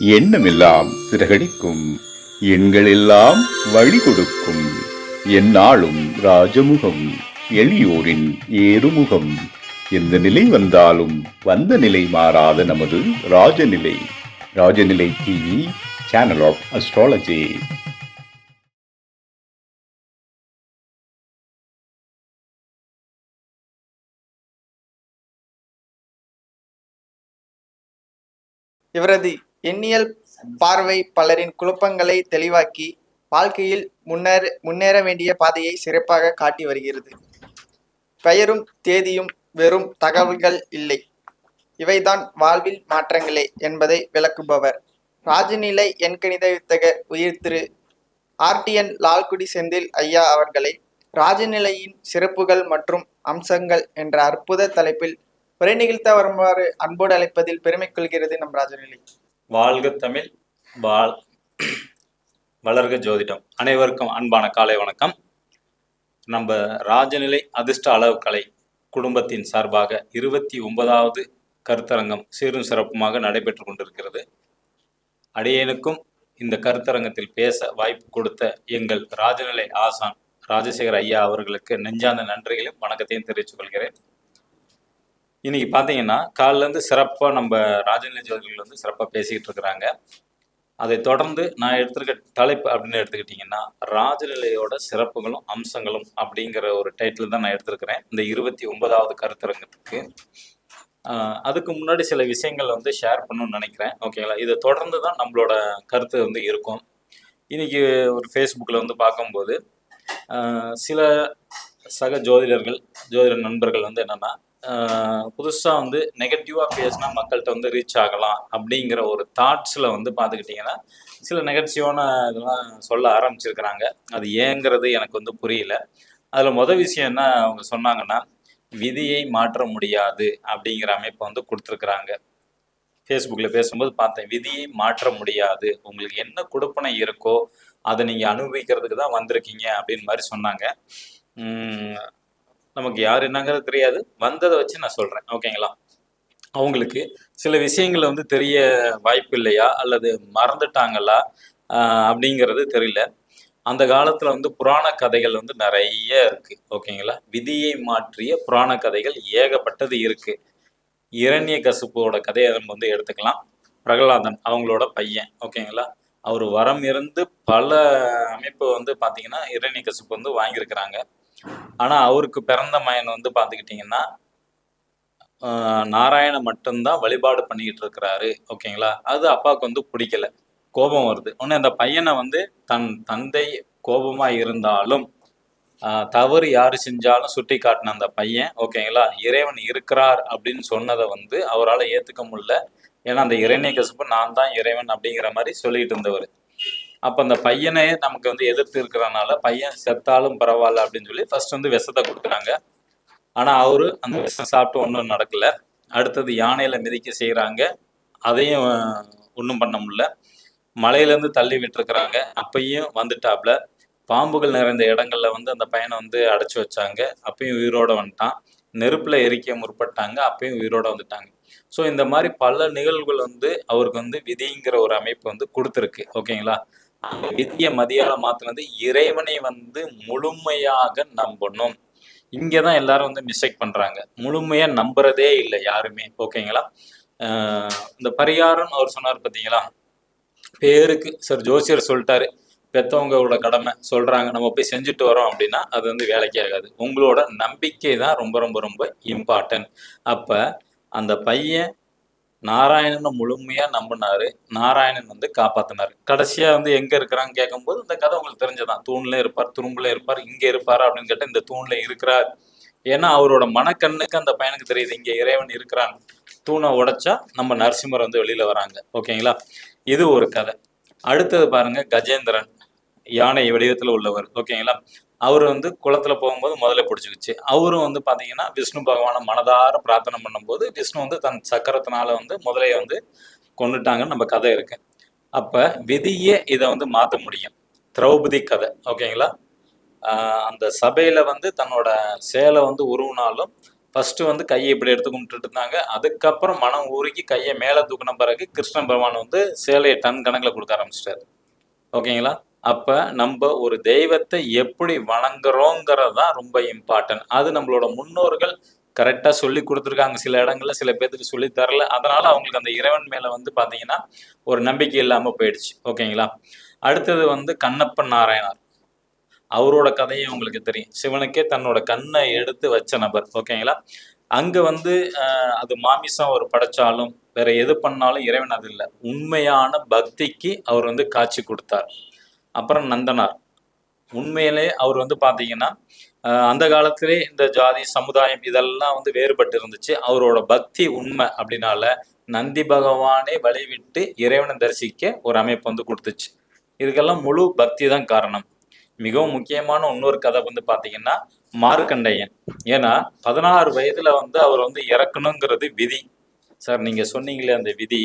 எண்ணமெல்லாம் சிறகடிக்கும், எண்களெல்லாம் வழி கொடுக்கும், எந்நாளும் ராஜமுகம், எளியோரின் ஏறுமுகம். எந்த நிலை வந்தாலும் வந்த நிலை மாறாத நமது Rajanilai. Rajanilai TV, channel of astrology. இவரது எண்ணியல் பார்வை பலரின் குழப்பங்களை தெளிவாக்கி வாழ்க்கையில் முன்னேற வேண்டிய பாதையை சிறப்பாக காட்டி வருகிறது. பெயரும் தேதியும் வெறும் தகவல்கள் இல்லை, இவைதான் வாழ்வில் மாற்றங்களே என்பதை விளக்குபவர் ராஜநிலை எண்கணித வித்தகர் உயிர் திரு RTN லால்குடி செந்தில் ஐயா அவர்களை ராஜநிலையின் சிறப்புகள் மற்றும் அம்சங்கள் என்ற அற்புத தலைப்பில் உரை நிகழ்த்த வருமாறு அன்போடு அழைப்பதில் பெருமை கொள்கிறது நம் ராஜநிலை. வாழ்க தமிழ், வளர்க ஜோதிடம். அனைவருக்கும் அன்பான காலை வணக்கம். நம்ம ராஜநிலை அதிர்ஷ்ட அளவுக்கலை குடும்பத்தின் சார்பாக 29வது கருத்தரங்கம் சீரும் சிறப்புமாக நடைபெற்று கொண்டிருக்கிறது. அடியேனுக்கும் இந்த கருத்தரங்கத்தில் பேச வாய்ப்பு கொடுத்த எங்கள் ராஜநிலை ஆசான் ராஜசேகர் ஐயா அவர்களுக்கு நெஞ்சார்ந்த நன்றிகளையும் வணக்கத்தையும் தெரிவித்துக் கொள்கிறேன். இன்னைக்கு பார்த்தீங்கன்னா காலிலேருந்து சிறப்பாக நம்ம ராஜநிலை ஜோதிடர்கள் வந்து சிறப்பாக பேசிக்கிட்டு இருக்கிறாங்க. அதை தொடர்ந்து நான் எடுத்துருக்க தலைப்பு அப்படின்னு எடுத்துக்கிட்டிங்கன்னா ராஜநிலையோட சிறப்புகளும் அம்சங்களும் அப்படிங்கிற ஒரு டைட்டில் தான் நான் எடுத்திருக்கிறேன் இந்த 29வது கருத்தரங்கத்துக்கு. அதுக்கு முன்னாடி சில விஷயங்கள் வந்து ஷேர் பண்ணணும்னு நினைக்கிறேன். ஓகேங்களா, இதை தொடர்ந்து தான் நம்மளோட கருத்து வந்து இருக்கும். இன்னைக்கு ஒரு ஃபேஸ்புக்கில் வந்து பார்க்கும்போது சில சக ஜோதிட நண்பர்கள் வந்து என்னென்னா புதுசாக வந்து நெகட்டிவாக பேசினா மக்கள்கிட்ட வந்து ரீச் ஆகலாம் அப்படிங்கிற ஒரு தாட்ஸில் வந்து பார்த்துக்கிட்டிங்கன்னா சில நெகட்டிவான இதெல்லாம் சொல்ல ஆரம்பிச்சிருக்கிறாங்க. அது ஏங்கிறது எனக்கு வந்து புரியல. அதில் மொதல் விஷயம் என்ன அவங்க சொன்னாங்கன்னா, விதியை மாற்ற முடியாது அப்படிங்கிற அமைப்பை வந்து கொடுத்துருக்குறாங்க. ஃபேஸ்புக்கில் பேசும்போது பார்த்தேன், விதியை மாற்ற முடியாது, உங்களுக்கு என்ன கொடுப்பனை இருக்கோ அதை நீங்கள் அனுபவிக்கிறதுக்கு தான் வந்திருக்கீங்க அப்படின்னு மாதிரி சொன்னாங்க. நமக்கு யார் என்னங்கிறது தெரியாது, வந்ததை வச்சு நான் சொல்கிறேன். ஓகேங்களா, அவங்களுக்கு சில விஷயங்கள் வந்து தெரிய வாய்ப்பு இல்லையா அல்லது மறந்துட்டாங்களா அப்படிங்கிறது தெரியல. அந்த காலத்தில் வந்து புராண கதைகள் வந்து நிறைய இருக்குது. ஓகேங்களா, விதியை மாற்றிய புராண கதைகள் ஏகப்பட்டது இருக்குது. இரண்யகசிபுவோட கதையை நம்ம வந்து எடுத்துக்கலாம். பிரகலாதன் அவங்களோட பையன். ஓகேங்களா, அவர் வரம் இருந்து பல அமைப்பு வந்து பார்த்தீங்கன்னா இரண்யகசிபு வந்து வாங்கியிருக்கிறாங்க. ஆனால் அவருக்கு பிறந்த மகன் வந்து பார்த்துக்கிட்டிங்கன்னா நாராயண மட்டும்தான் வழிபாடு பண்ணிக்கிட்டு இருக்கிறாரு. ஓகேங்களா, அது அப்பாவுக்கு வந்து பிடிக்கல, கோபம் வருது. உடனே அந்த பையனை வந்து தன் தந்தை கோபமாக இருந்தாலும் தவறு யார் செஞ்சாலும் சுட்டி காட்டின அந்த பையன், ஓகேங்களா, இறைவன் இருக்கிறார் அப்படின்னு சொன்னதை வந்து அவரால் ஏற்றுக்க முடியல. ஏன்னா அந்த இரண்யகசிபு நான் தான் இறைவன் அப்படிங்கிற மாதிரி சொல்லிட்டு இருந்தவர். அப்போ அந்த பையனே நமக்கு வந்து எதிர்த்து இருக்கிறனால பையன் செத்தாலும் பரவாயில்ல அப்படின்னு சொல்லி ஃபர்ஸ்ட் வந்து விஷத்தை கொடுக்குறாங்க. ஆனால் அவரு அந்த விஷம் சாப்பிட்டு ஒன்றும் நடக்கலை. அடுத்தது யானையில் மிதிக்க செய்கிறாங்க, அதையும் ஒன்றும் பண்ண முடியல. மலையிலேருந்து தள்ளி விட்டுருக்குறாங்க, அப்பையும் வந்துட்டாப்ல. பாம்புகள் நிறைந்த இடங்கள்ல வந்து அந்த பையனை வந்து அடைச்சி வச்சாங்க, அப்பயும் உயிரோட வந்துட்டான். நெருப்பில் எரிக்க முற்பட்டாங்க, அப்பயும் உயிரோட வந்துட்டாங்க. ஸோ இந்த மாதிரி பல நிகழ்வுகள் வந்து அவருக்கு வந்து விதிங்கிற ஒரு அமைப்பு வந்து கொடுத்துருக்கு. ஓகேங்களா, அந்த விதியை மதியால மாற்றினது இறைவனை வந்து முழுமையாக நம்பணும். இங்கே தான் எல்லாரும் வந்து மிஸ்டேக் பண்ணுறாங்க, முழுமையாக நம்புறதே இல்லை யாருமே. ஓகேங்களா, இந்த பரிகாரம் அவர் சொன்னார் பார்த்தீங்களா, பேருக்கு சார் ஜோசியர் சொல்லிட்டாரு, பெற்றவங்களோட கடமை சொல்கிறாங்க, நம்ம போய் செஞ்சுட்டு வரோம் அப்படின்னா அது வந்து வேலைக்கு ஆகாது. உங்களோட நம்பிக்கை தான் ரொம்ப ரொம்ப ரொம்ப இம்பார்ட்டன்ட். அப்போ அந்த பையன் நாராயணனை முழுமையாக நம்பினாரு, நாராயணன் வந்து காப்பாற்றினார். கடைசியாக வந்து எங்கே இருக்கிறான்னு கேட்கும்போது இந்த கதை உங்களுக்கு தெரிஞ்சதான், தூணில் இருப்பார், துரும்புல இருப்பார், இங்கே இருப்பார் அப்படின்னு கேட்டால் இந்த தூணில் இருக்கிறார். ஏன்னா அவரோட மனக்கண்ணுக்கு அந்த பையனுக்கு தெரியுது இங்கே இறைவன் இருக்கிறான். தூணை உடைச்சா நம்ம நரசிம்மர் வந்து வெளியில் வராங்க. ஓகேங்களா, இது ஒரு கதை. அடுத்தது பாருங்க, கஜேந்திரன் யானை வடிவத்தில் உள்ளவர். ஓகேங்களா, அவர் வந்து குளத்துல போகும்போது முதல்ல பிடிச்சிக்கிச்சு. அவரும் வந்து பார்த்தீங்கன்னா விஷ்ணு பகவானை மனதார பிரார்த்தனை பண்ணும்போது விஷ்ணு வந்து தன் சக்கரத்தினால வந்து முதலையை வந்து கொண்டுட்டாங்கன்னு நம்ம கதை இருக்கு. அப்போ விதியே இதை வந்து மாற்ற முடியும். திரௌபதி கதை. ஓகேங்களா, அந்த சபையில் வந்து தன்னோட சேலை வந்து உருவினாலும் ஃபர்ஸ்ட் வந்து கையை இப்படி எடுத்து கும்பிட்டுட்டு இருந்தாங்க. அதுக்கப்புறம் மனம் உருகி கையை மேலே தூக்கின பிறகு கிருஷ்ண பகவான் வந்து சேலையை டன் கணக்கில் கொடுக்க ஆரம்பிச்சிட்டாரு. ஓகேங்களா? அப்ப நம்ம ஒரு தெய்வத்தை எப்படி வணங்குறோங்கிறது தான் ரொம்ப இம்பார்ட்டன்ட். அது நம்மளோட முன்னோர்கள் கரெக்டா சொல்லி கொடுத்துருக்காங்க. சில இடங்கள்ல சில பேத்துக்கு சொல்லி தரல. அதனால அவங்களுக்கு அந்த இறைவன் மேல வந்து பாத்தீங்கன்னா ஒரு நம்பிக்கை இல்லாம போயிடுச்சு. ஓகேங்களா? அடுத்தது வந்து கண்ணப்பன் நாராயணர். அவரோட கதையும் உங்களுக்கு தெரியும். சிவனுக்கே தன்னோட கண்ணை எடுத்து வச்ச நபர். ஓகேங்களா? அங்க வந்து அது மாமிசம் அவர் படைச்சாலும் வேற எது பண்ணாலும் இறைவன் அது இல்லை. உண்மையான பக்திக்கு அவர் வந்து காட்சி கொடுத்தார். அப்புறம் நந்தனார். உண்மையிலே அவர் வந்து பாத்தீங்கன்னா அந்த காலத்திலே இந்த ஜாதி சமுதாயம் இதெல்லாம் வந்து வேறுபட்டு இருந்துச்சு. அவரோட பக்தி உண்மை அப்படின்னால நந்தி பகவானே வழிவிட்டு இறைவனை தரிசிக்க ஒரு அமைப்பு வந்து கொடுத்துச்சு. இதுக்கெல்லாம் முழு பக்தி தான் காரணம். மிகவும் முக்கியமான இன்னொரு கதை வந்து பாத்தீங்கன்னா மார்க்கண்டையன். ஏன்னா 16 வயதுல வந்து அவர் வந்து இறக்கணுங்கிறது விதி. சார் நீங்க சொன்னீங்களே அந்த விதி,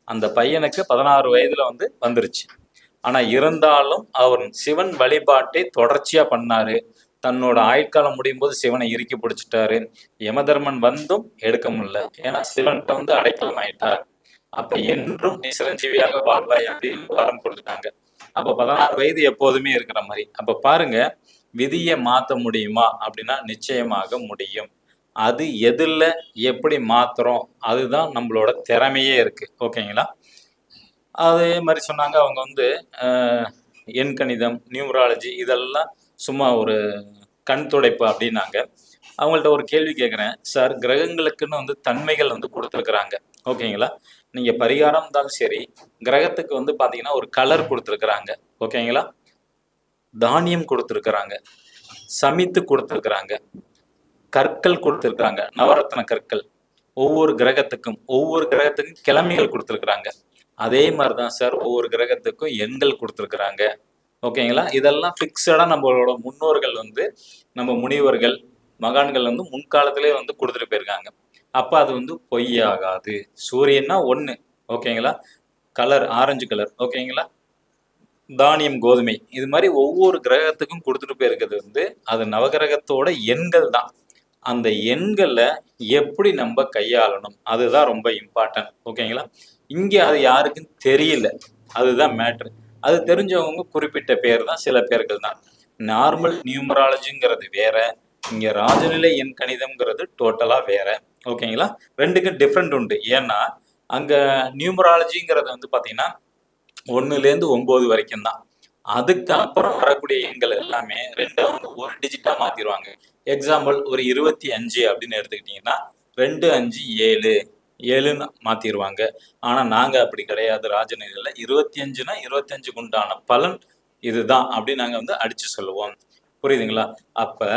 அந்த பையனுக்கு 16 வயதுல வந்து வந்துருச்சு. ஆனா இருந்தாலும் அவர் சிவன் வழிபாட்டை தொடர்ச்சியா பண்ணாரு. தன்னோட ஆயுட்காலம் முடியும் போது சிவனை இறுக்கி பிடிச்சிட்டாரு. யமதர்மன் வந்தும் எடுக்க முடியல. ஏன்னா சிவன்கிட்ட வந்து அடைக்கலம் ஆயிட்டார். அப்ப என்றும் நீ சிரஞ்சீவியாக வாழ்வாய் அப்படின்னு வரம் கொடுத்துட்டாங்க. அப்ப 16 வயது எப்போதுமே இருக்கிற மாதிரி. அப்ப பாருங்க, விதியை மாத்த முடியுமா அப்படின்னா நிச்சயமாக முடியும். அது எதுல எப்படி மாத்துறோம் அதுதான் நம்மளோட திறமையே இருக்கு. ஓகேங்களா? அதே மாதிரி சொன்னாங்க அவங்க வந்து எண்கணிதம், நியூமராலஜி இதெல்லாம் சும்மா ஒரு கண் துடைப்பு அப்படின்னாங்க. அவங்கள்ட்ட ஒரு கேள்வி கேட்குறேன். சார், கிரகங்களுக்குன்னு வந்து தன்மைகள் வந்து கொடுத்துருக்குறாங்க. ஓகேங்களா? நீங்கள் பரிகாரம் இருந்தாலும் சரி, கிரகத்துக்கு வந்து பார்த்தீங்கன்னா ஒரு கலர் கொடுத்துருக்குறாங்க. ஓகேங்களா? தானியம் கொடுத்துருக்குறாங்க, சமித்து கொடுத்துருக்குறாங்க, கற்கள் கொடுத்துருக்குறாங்க, நவரத்ன கற்கள். ஒவ்வொரு கிரகத்துக்கும் கிழமைகள் கொடுத்துருக்குறாங்க. அதே மாதிரி தான் சார் ஒவ்வொரு கிரகத்துக்கும் எண்கள் கொடுத்துருக்குறாங்க. ஓகேங்களா? இதெல்லாம் ஃபிக்ஸடாக நம்மளோட முன்னோர்கள் வந்து நம்ம முனிவர்கள் மகான்கள் வந்து முன்காலத்திலே வந்து கொடுத்துட்டு போயிருக்காங்க. அப்போ அது வந்து பொய்யாகாது. சூரியன்னா ஒன்று. ஓகேங்களா? Colour orange colour. ஓகேங்களா? தானியம் கோதுமை. இது மாதிரி ஒவ்வொரு கிரகத்துக்கும் கொடுத்துட்டு போயிருக்கிறது வந்து அது நவகிரகத்தோட எண்கள் தான். அந்த எண்களை எப்படி நம்ம கையாளணும் அதுதான் ரொம்ப இம்பார்ட்டன்ட். ஓகேங்களா? இங்கே அது யாருக்கும் தெரியல. அதுதான் மேட்ரு. அது தெரிஞ்சவங்க குறிப்பிட்ட பேர் தான், சில பேர்கள் தான். நார்மல் நியூமராலஜிங்கிறது வேற, இங்கே ராஜநிலை எண் கணிதம்ங்கிறது டோட்டலாக வேற. ஓகேங்களா? ரெண்டுக்கும் டிஃப்ரெண்ட் உண்டு. ஏன்னா அங்கே நியூமராலஜிங்கிறது வந்து பார்த்தீங்கன்னா 1லேருந்து 9 வரைக்கும் தான். அதுக்கு அப்புறம் வரக்கூடிய எண்கள் எல்லாமே 2 ஒரு டிஜிட்டா மாத்திடுவாங்க. எக்ஸாம்பிள் ஒரு 25 அப்படின்னு எடுத்துக்கிட்டீங்கன்னா 2 5 7 7ன்னு மாத்திடுவாங்க. ஆனா நாங்க அப்படி கிடையாது. ராஜநிலையில 25னா 25க்கு உண்டான பலன் இதுதான் அப்படின்னு நாங்க வந்து அடிச்சு சொல்லுவோம். புரியுதுங்களா? அப்ப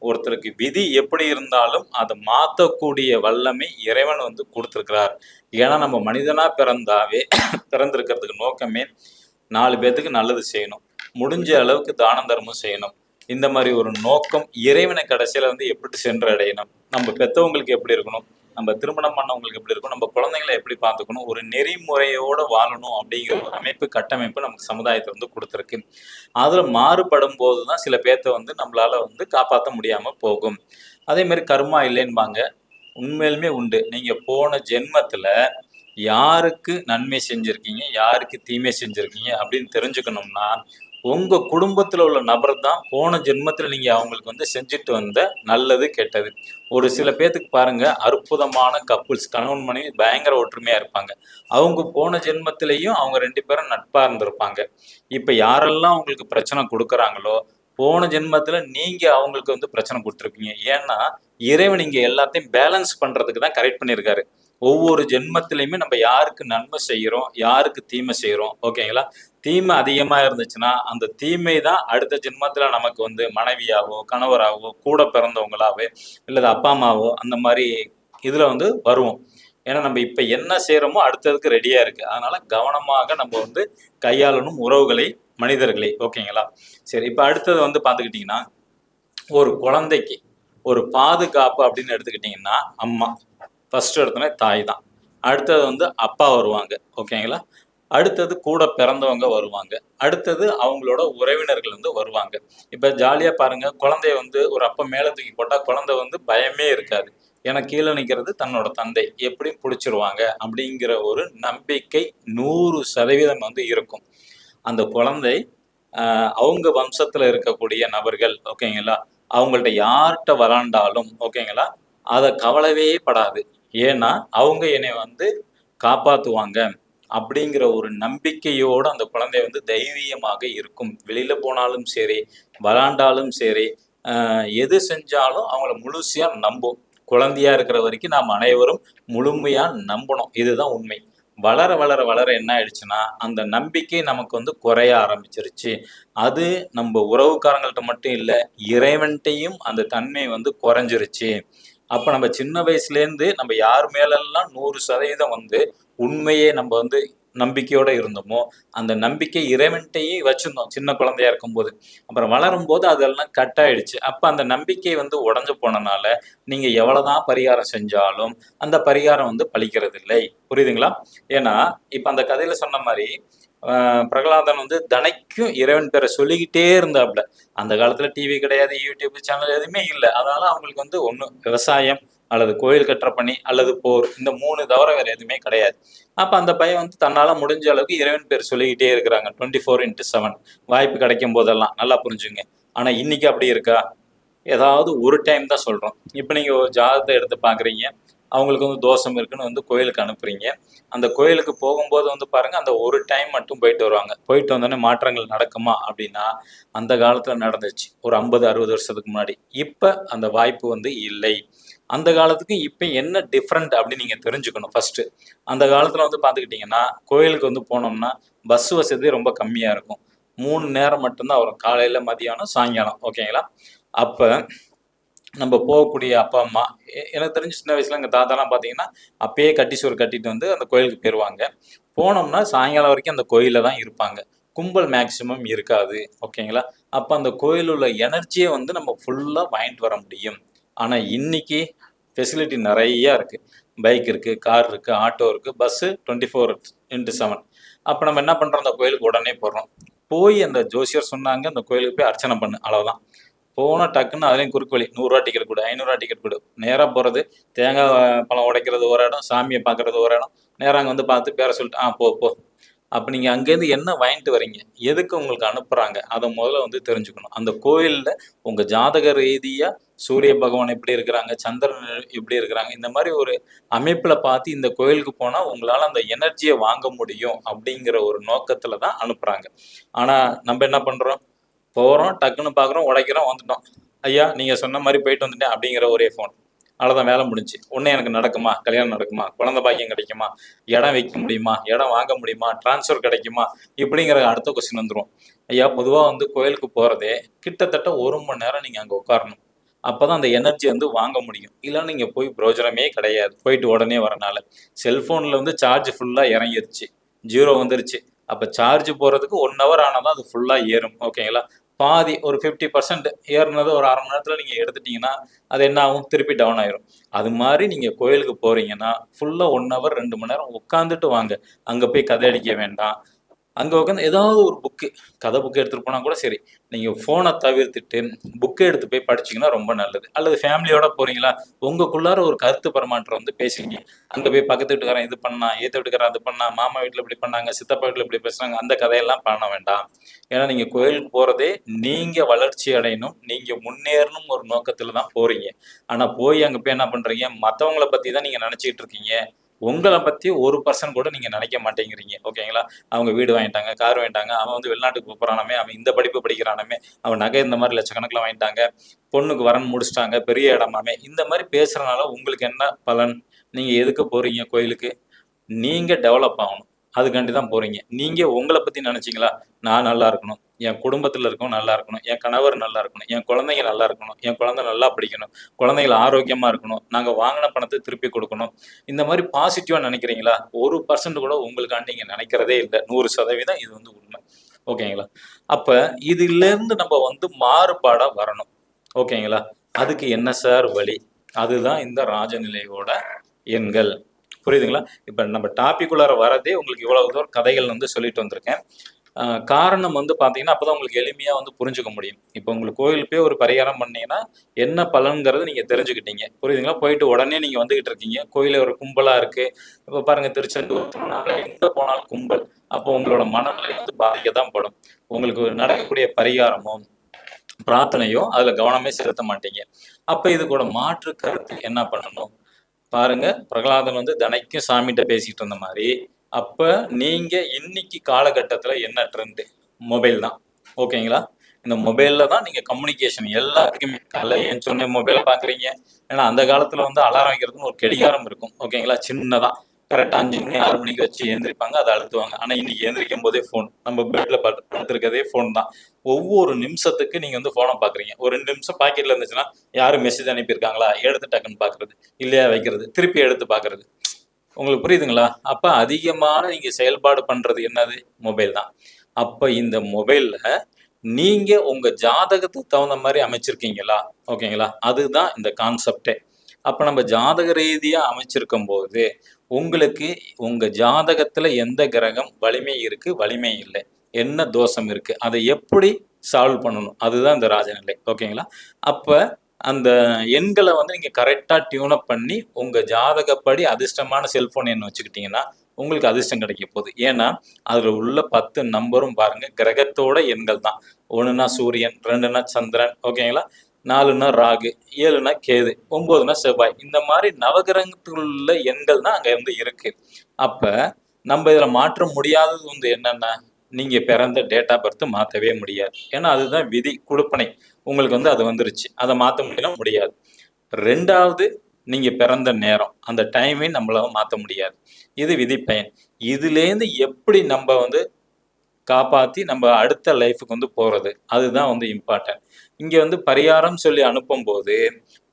ஒருத்தருக்கு விதி எப்படி இருந்தாலும் அதை மாற்றக்கூடிய வல்லமை இறைவன் வந்து கொடுத்துருக்கிறார். ஏன்னா நம்ம மனிதனா பிறந்திருக்கிறதுக்கு நோக்கமே 4 பேத்துக்கு நல்லது செய்யணும், முடிஞ்ச அளவுக்கு தான தர்மம் செய்யணும். இந்த மாதிரி ஒரு நோக்கம் இறைவனை கடைசியில வந்து எப்படி சென்றடையணும், நம்ம பெற்றவங்களுக்கு எப்படி இருக்கணும், நம்ம திருமணம் பண்ணவங்களுக்கு எப்படி இருக்கும், நம்ம குழந்தைங்களை எப்படி பார்த்துக்கணும், ஒரு நெறிமுறையோட வாழணும் அப்படிங்கிற ஒரு அமைப்பு கட்டமைப்பு நமக்கு சமுதாயத்தை வந்து கொடுத்துருக்கு. அதுல மாறுபடும் போதுதான் சில பேர்த்த வந்து நம்மளால வந்து காப்பாற்ற முடியாம போகும். அதே மாதிரி கர்மா இல்லைன்பாங்க. உண்மையிலுமே உண்டு. நீங்க போன ஜென்மத்துல யாருக்கு நன்மை செஞ்சிருக்கீங்க, யாருக்கு தீமை செஞ்சிருக்கீங்க அப்படின்னு தெரிஞ்சுக்கணும்னா உங்க குடும்பத்துல உள்ள நபர் தான் போன ஜென்மத்துல நீங்க அவங்களுக்கு வந்து செஞ்சுட்டு வந்த நல்லது கெட்டது. ஒரு சில பேத்துக்கு பாருங்க, அற்புதமான கப்புள்ஸ், கணவன் மனைவி பயங்கர ஒற்றுமையா இருப்பாங்க. அவங்க போன ஜென்மத்திலையும் அவங்க 2 பேரும் நட்பா இருந்திருப்பாங்க. இப்ப யாரெல்லாம் அவங்களுக்கு பிரச்சனை கொடுக்குறாங்களோ போன ஜென்மத்துல நீங்க அவங்களுக்கு வந்து பிரச்சனை கொடுத்துருப்பீங்க. ஏன்னா இறைவன் இங்க எல்லாத்தையும் பேலன்ஸ் பண்றதுக்கு தான் கரெக்ட் பண்ணியிருக்காரு. ஒவ்வொரு ஜென்மத்திலையுமே நம்ம யாருக்கு நன்மை செய்யறோம், யாருக்கு தீமை செய்யறோம். ஓகேங்களா? தீமை அதிகமா இருந்துச்சுன்னா அந்த தீமை தான் அடுத்த ஜென்மத்துல நமக்கு வந்து மனைவியாவோ கணவராகவோ கூட பிறந்தவங்களாவே இல்லது அப்பா அம்மாவோ அந்த மாதிரி இதுல வந்து வருவோம். ஏன்னா நம்ம இப்ப என்ன செய்யறோமோ அடுத்ததுக்கு ரெடியா இருக்கு. அதனால கவனமாக நம்ம வந்து கையாளணும் உறவுகளை, மனிதர்களை. ஓகேங்களா? சரி, இப்ப அடுத்தது வந்து பாத்துக்கிட்டீங்கன்னா ஒரு குழந்தைக்கு ஒரு பாதுகாப்பு அப்படின்னு எடுத்துக்கிட்டீங்கன்னா அம்மா ஃபர்ஸ்ட் எடுத்தோன்னே தாய் தான். அடுத்தது வந்து அப்பா வருவாங்க. ஓகேங்களா? அடுத்தது கூட பிறந்தவங்க வருவாங்க, அடுத்தது அவங்களோட உறவினர்கள் வந்து வருவாங்க. இப்ப ஜாலியா பாருங்க, குழந்தைய வந்து ஒரு அப்பா மேல தூக்கி போட்டா குழந்தை வந்து பயமே இருக்காது. ஏன்னா கீழே நிற்கிறது தன்னோட தந்தை, எப்படி பிடிச்சிருவாங்க அப்படிங்கிற ஒரு நம்பிக்கை 100% வந்து இருக்கும். அந்த குழந்தை அவங்க வம்சத்துல இருக்கக்கூடிய நபர்கள், ஓகேங்களா, அவங்கள்ட்ட யார்கிட்ட விளாண்டாலும், ஓகேங்களா, அதை கவலையே படாது. ஏன்னா அவங்க என்னை வந்து காப்பாத்துவாங்க அப்படிங்கிற ஒரு நம்பிக்கையோட அந்த குழந்தை வந்து தைரியமாக இருக்கும். வெளியில போனாலும் சரி, விளாண்டாலும் சரி, எது செஞ்சாலும் அவங்கள முழுசையா நம்பும். குழந்தையா இருக்கிற வரைக்கும் நாம் அனைவரும் முழுமையா நம்பணும். இதுதான் உண்மை. வளர வளர வளர என்ன ஆயிடுச்சுன்னா, அந்த நம்பிக்கை நமக்கு வந்து குறைய ஆரம்பிச்சிருச்சு. அது நம்ம உறவுக்காரங்கள்ட்ட மட்டும் இல்ல, இறைவன்ட்டையும் அந்த தன்மை வந்து குறைஞ்சிருச்சு. அப்ப நம்ம சின்ன வயசுலேருந்து நம்ம யார் மேலெல்லாம் 100% வந்து உண்மையே நம்ம வந்து நம்பிக்கையோட இருந்தோமோ, அந்த நம்பிக்கை இறைவன்ட்டையே வச்சிருந்தோம் சின்ன குழந்தையா இருக்கும்போது. அப்புறம் வளரும்போது அதெல்லாம் கட் ஆயிடுச்சு. அப்ப அந்த நம்பிக்கை வந்து உடைஞ்சு போனனால, நீங்க எவ்வளவுதான் பரிகாரம் செஞ்சாலும், அந்த பரிகாரம் வந்து பலிக்கிறதில்லை. புரியுதுங்களா? ஏன்னா, இப்ப அந்த கதையில சொன்ன மாரி, பிரகலாதன் வந்து தனைக்கும் இறைவன் பேரை சொல்லிக்கிட்டே இருந்தாப்புல. அந்த காலத்துல டிவி கிடையாது, யூடியூப் சேனல் எதுவுமே இல்ல. அதனால அவங்களுக்கு வந்து ஒண்ணு விவசாயம் அல்லது கோயில் கட்டுற பணி அல்லது போர், இந்த 3 தவிர வேற எதுவுமே கிடையாது. அப்ப அந்த பையன் வந்து தன்னால முடிஞ்ச அளவுக்கு இறைவன் பேர் சொல்லிக்கிட்டே இருக்கிறாங்க 24x7 வாய்ப்பு கிடைக்கும் போதெல்லாம். நல்லா புரிஞ்சுங்க. ஆனா இன்னைக்கு அப்படி இருக்கா? ஏதாவது ஒரு டைம் தான் சொல்றோம். இப்ப நீங்க ஒரு ஜாதகத்தை எடுத்து பாக்குறீங்க, அவங்களுக்கு வந்து தோஷம் இருக்குன்னு வந்து கோயிலுக்கு அனுப்புறீங்க. அந்த கோயிலுக்கு போகும்போது வந்து பாருங்க, அந்த ஒரு டைம் மட்டும் போயிட்டு வருவாங்க. போயிட்டு வந்தோடனே மாற்றங்கள் நடக்குமா அப்படின்னா, அந்த காலத்துல நடந்துச்சு. ஒரு 50, 60 வருஷத்துக்கு முன்னாடி. இப்ப அந்த வாய்ப்பு வந்து இல்லை. அந்த காலத்துக்கு இப்ப என்ன டிஃப்ரெண்ட் அப்படின்னு நீங்க தெரிஞ்சுக்கணும் ஃபர்ஸ்ட். அந்த காலத்துல வந்து பாத்துக்கிட்டீங்கன்னா, கோயிலுக்கு வந்து போனோம்னா பஸ் வசதி ரொம்ப கம்மியா இருக்கும். 3 நேரம் மட்டும்தான் வரும். காலையில, மதியானம், சாயங்காலம். ஓகேங்களா? அப்ப நம்ம போகக்கூடிய அப்பா அம்மா, எனக்கு தெரிஞ்சு சின்ன வயசுல எங்க தாத்தாலாம் பாத்தீங்கன்னா அப்பயே கட்டி சோறு கட்டிட்டு வந்து அந்த கோயிலுக்கு போயிருவாங்க. போனோம்னா சாயங்காலம் வரைக்கும் அந்த கோயில்ல தான் இருப்பாங்க. கும்பல் மேக்சிமம் இருக்காது. ஓகேங்களா? அப்ப அந்த கோயில் உள்ள எனர்ஜியை வந்து நம்ம ஃபுல்லா வாங்கிட்டு வர முடியும். ஆனா இன்னைக்கு ஃபெசிலிட்டி நிறைய இருக்கு. பைக் இருக்கு, கார் இருக்கு, ஆட்டோ இருக்கு, பஸ் 24x7. அப்ப நம்ம என்ன பண்றோம், அந்த கோயிலுக்கு உடனே போறோம். போய் அந்த ஜோசியர் சொன்னாங்க அந்த கோயிலுக்கு போய் அர்ச்சனை பண்ணு, அவ்வளவுதான். போனா டக்குன்னு அதுலயும் குறுக்கு வழி, 100 டிக்கெட் கொடு, 500 டிக்கெட் கொடு. நேரா போறது, தேங்காய் பழம் உடைக்கிறது ஒரு இடம், சாமியை பார்க்கறது ஒரு இடம். நேரா அங்க வந்து பார்த்து பேர சொல்லிட்டு போ போ. அப்ப நீங்க அங்கேருந்து என்ன வாங்கிட்டு வரீங்க, எதுக்கு உங்களுக்கு அனுப்புறாங்க, அதை முதல்ல வந்து தெரிஞ்சுக்கணும். அந்த கோயில்ல உங்க ஜாதக ரீதியா சூரிய பகவான் எப்படி இருக்கிறாங்க, சந்திரன் எப்படி இருக்கிறாங்க, இந்த மாதிரி ஒரு அமைப்புல பார்த்து இந்த கோயிலுக்கு போனா உங்களால அந்த எனர்ஜியை வாங்க முடியும் அப்படிங்கிற ஒரு நோக்கத்துல தான் அனுப்புறாங்க. ஆனா நம்ம என்ன பண்றோம், போறோம், டக்குன்னு பார்க்குறோம், உடைக்கிறோம், வந்துட்டோம். ஐயா நீங்க சொன்ன மாதிரி போயிட்டு வந்துட்டேன் அப்படிங்கிற ஒரே ஃபோன். அவ்வளோதான், வேலை முடிஞ்சு. உடனே எனக்கு நடக்குமா, கல்யாணம் நடக்குமா, குழந்தை பாக்கியம் கிடைக்குமா, இடம் வைக்க முடியுமா, இடம் வாங்க முடியுமா, டிரான்ஸ்ஃபர் கிடைக்குமா, இப்படிங்கிற அடுத்த கொஸ்டின் வந்துடும். ஐயா பொதுவாக வந்து கோயிலுக்கு போகிறதே கிட்டத்தட்ட 1 மணி நேரம் நீங்கள் அங்கே உட்காரணும். அப்பதான் அந்த எனர்ஜி வந்து வாங்க முடியும். இல்லைன்னா நீங்கள் போய் பிரயோஜனமே கிடையாது, போயிட்டு உடனே வரனால. செல்ஃபோனில் வந்து சார்ஜ் ஃபுல்லாக இறங்கிருச்சு, 0 வந்துருச்சு. அப்போ சார்ஜ் போகிறதுக்கு 1 ஹவர் ஆனால் தான் அது ஃபுல்லாக ஏறும். ஓகேங்களா? பாதி ஒரு 50% ஏறுனது ஒரு 1/2 மணி நேரத்தில் நீங்கள் எடுத்துட்டீங்கன்னா அது என்ன ஆகும், திருப்பி டவுன் ஆயிரும். அது மாதிரி நீங்கள் கோயிலுக்கு போகிறீங்கன்னா ஃபுல்லாக 1 ஹவர் 2 மணி நேரம் உட்காந்துட்டு வாங்க. அங்கே போய் கதை அடிக்க வேண்டாம். அங்கே உட்காந்து ஏதாவது ஒரு புக்கு, கதை புக்கு எடுத்துகிட்டு போனால் கூட சரி, நீங்கள் ஃபோனை தவிர்த்துட்டு புக்கை எடுத்து போய் படிச்சிங்கன்னா ரொம்ப நல்லது. அல்லது ஃபேமிலியோட போகிறீங்களா, உங்களுக்குள்ளார ஒரு கருத்து பரிமாற்றம் வந்து பேசுவீங்க. அங்கே போய் பக்கத்து வீட்டுக்காரன் இது பண்ணா, ஏற்ற வீட்டுக்காரன் அது பண்ணா, மாமா வீட்டில் இப்படி பண்ணாங்க, சித்தப்பா வீட்டில் இப்படி பேசுகிறாங்க, அந்த கதையெல்லாம் பண்ண வேண்டாம். ஏன்னா நீங்கள் கோயிலுக்கு போகிறதே நீங்கள் வளர்ச்சி அடையணும், நீங்கள் முன்னேறணும் ஒரு நோக்கத்தில் தான் போகிறீங்க. ஆனால் போய் அங்கே போய் என்ன பண்ணுறீங்க, மற்றவங்கள பற்றி தான் நீங்கள் நினச்சிக்கிட்டு இருக்கீங்க. உங்களை பற்றி 1% கூட நீங்கள் நினைக்க மாட்டேங்கிறீங்க. ஓகேங்களா? அவங்க வீடு வாங்கிட்டாங்க, கார் வாங்கிட்டாங்க, அவன் வந்து வெளிநாட்டுக்கு போகிறானாமே, அவன் இந்த படிப்பு படிக்கிறானாமே, அவன் நகை இந்த மாதிரி லட்சக்கணக்கில் வாங்கிட்டாங்க, பொண்ணுக்கு வரன் முடிச்சிட்டாங்க, பெரிய இடமாமே, இந்த மாதிரி பேசுறதுனால உங்களுக்கு என்ன பலன்? நீங்க எதுக்கு போறீங்க கோயிலுக்கு? நீங்க டெவலப் ஆகணும், அதுக்காண்டி தான் போறீங்க. நீங்க உங்களை பத்தி நினைச்சீங்களா, நான் நல்லா இருக்கணும், என் குடும்பத்துல இருக்கவும் நல்லா இருக்கணும், என் கணவர் நல்லா இருக்கணும், என் குழந்தைங்க நல்லா இருக்கணும், என் குழந்தை நல்லா படிக்கணும், குழந்தைகள் ஆரோக்கியமா இருக்கணும், நாங்க வாங்கின பணத்தை திருப்பி கொடுக்கணும், இந்த மாதிரி பாசிட்டிவா நினைக்கிறீங்களா? 1% கூட உங்களுக்காண்டி நீங்க நினைக்கிறதே இல்லை. 100% இது வந்து உண்மை. ஓகேங்களா? அப்ப இதுல இருந்து நம்ம வந்து மாறுபாடா வரணும். ஓகேங்களா? அதுக்கு என்ன சார் வழி? அதுதான் இந்த ராஜநிலையோட எண்கள். புரியுதுங்களா? இப்ப நம்ம டாபிக் உள்ளார வரதே உங்களுக்கு இவ்வளவு தூரம் கதைகள் வந்து சொல்லிட்டு வந்திருக்கேன். காரணம் வந்து பாத்தீங்கன்னா அப்பதான் உங்களுக்கு எளிமையா வந்து புரிஞ்சுக்க முடியும். இப்போ உங்களுக்கு கோயிலுக்கு போய் ஒரு பரிகாரம் பண்ணீங்கன்னா என்ன பலன்கிறது நீங்க தெரிஞ்சுக்கிட்டீங்க. புரியுதுங்களா? போயிட்டு உடனே நீங்க வந்துகிட்டு இருக்கீங்க. கோயில ஒரு கும்பலா இருக்கு. இப்ப பாருங்க திருச்செந்தூர் போனாலே எங்க போனாலும் கும்பல். அப்போ உங்களோட மனநிலை வந்து பாதிக்கத்தான் படும். உங்களுக்கு நடக்கக்கூடிய பரிகாரமோ பிரார்த்தனையோ அதுல கவனமே செலுத்த மாட்டீங்க. அப்ப இது கூட மாற்று கருத்து என்ன பண்ணணும் பாருங்க. பிரகலாதன் வந்து தினைக்கும் சாமிகிட்ட பேசிட்டு இருந்த மாதிரி, அப்ப நீங்க இன்னைக்கு காலகட்டத்துல என்ன ட்ரெண்ட்? மொபைல் தான். ஓகேங்களா? இந்த மொபைல்ல தான் நீங்க கம்யூனிகேஷன் எல்லாத்துக்குமே. காலைல ஏஞ்சோடனே மொபைலை பாக்குறீங்க. ஏன்னா அந்த காலத்துல வந்து அலாரம் வைக்கிறதுன்னு ஒரு கடிகாரம் இருக்கும். ஓகேங்களா? சின்னதா கரெக்டா 5 மணி 6 மணிக்கு வச்சு எந்திரிப்பாங்க, அதை அழுத்துவாங்க. ஆனா இன்னைக்கு எந்திரிக்கும் போதே போன், நம்ம பெட்ல படுத்திருக்கதே போன் தான். ஒவ்வொரு நிமிஷத்துக்கு நீங்க வந்து போனை பாக்குறீங்க. ஒரு 2 நிமிஷம் பாக்கெட்ல இருந்துச்சுன்னா யாரும் மெசேஜ் அனுப்பியிருக்காங்களா எடுத்து டக்குன்னு பாக்குறது, இல்லையா வைக்கிறது, திருப்பி எடுத்து பாக்குறது. உங்களுக்கு புரியுதுங்களா? அப்ப அதிகமான நீங்க செயல்பாடு பண்றது என்னது? மொபைல் தான். அப்ப இந்த மொபைல்ல நீங்க உங்க ஜாதகத்துக்கு தகுந்த மாதிரி அமைச்சிருக்கீங்களா? ஓகேங்களா? அதுதான் இந்த கான்செப்டே. அப்ப நம்ம ஜாதக ரீதியா அமைச்சிருக்கும் போது உங்களுக்கு உங்க ஜாதகத்துல எந்த கிரகம் வலிமை இருக்கு, வலிமை இல்லை, என்ன தோஷம் இருக்கு, அதை எப்படி சால்வ் பண்ணணும், அதுதான் இந்த ராஜநிலை. ஓகேங்களா? அப்ப அந்த எண்களை வந்து நீங்க கரெக்டா டியூன் அப் பண்ணி உங்க ஜாதகப்படி அதிர்ஷ்டமான செல்போன் எண் வச்சுக்கிட்டீங்கன்னா உங்களுக்கு அதிர்ஷ்டம் கிடைக்க போகுது. ஏன்னா அதுல உள்ள 10 நம்பரும் பாருங்க கிரகத்தோட எண்கள் தான். 1னா சூரியன், 2னா சந்திரன், ஓகேங்களா, 4னா ராகு, 7னா கேது, 9னா செவ்வாய். இந்த மாதிரி நவகிரகத்துள்ள எண்கள் தான் அங்க இருந்து இருக்கு. அப்ப நம்ம இதுல மாற்ற முடியாதது வந்து என்னன்னா, நீங்க பிறந்த டேட் ஆஃப் பர்த் மாத்தவே முடியாது. ஏன்னா அதுதான் விதி, குடுப்பனை. உங்களுக்கு வந்து அது வந்துருச்சு, அதை மாத்த முடியாது. 2வது நீங்க பிறந்த நேரம், அந்த டைமே நம்மளால மாத்த முடியாது. இது விதி பயன். இதுலேருந்து எப்படி நம்ம வந்து காப்பாத்தி நம்ம அடுத்த லைஃபுக்கு வந்து போறது, அதுதான் வந்து இம்பார்ட்டன்ட். இங்க வந்து பரிகாரம் சொல்லி அனுப்பும் போது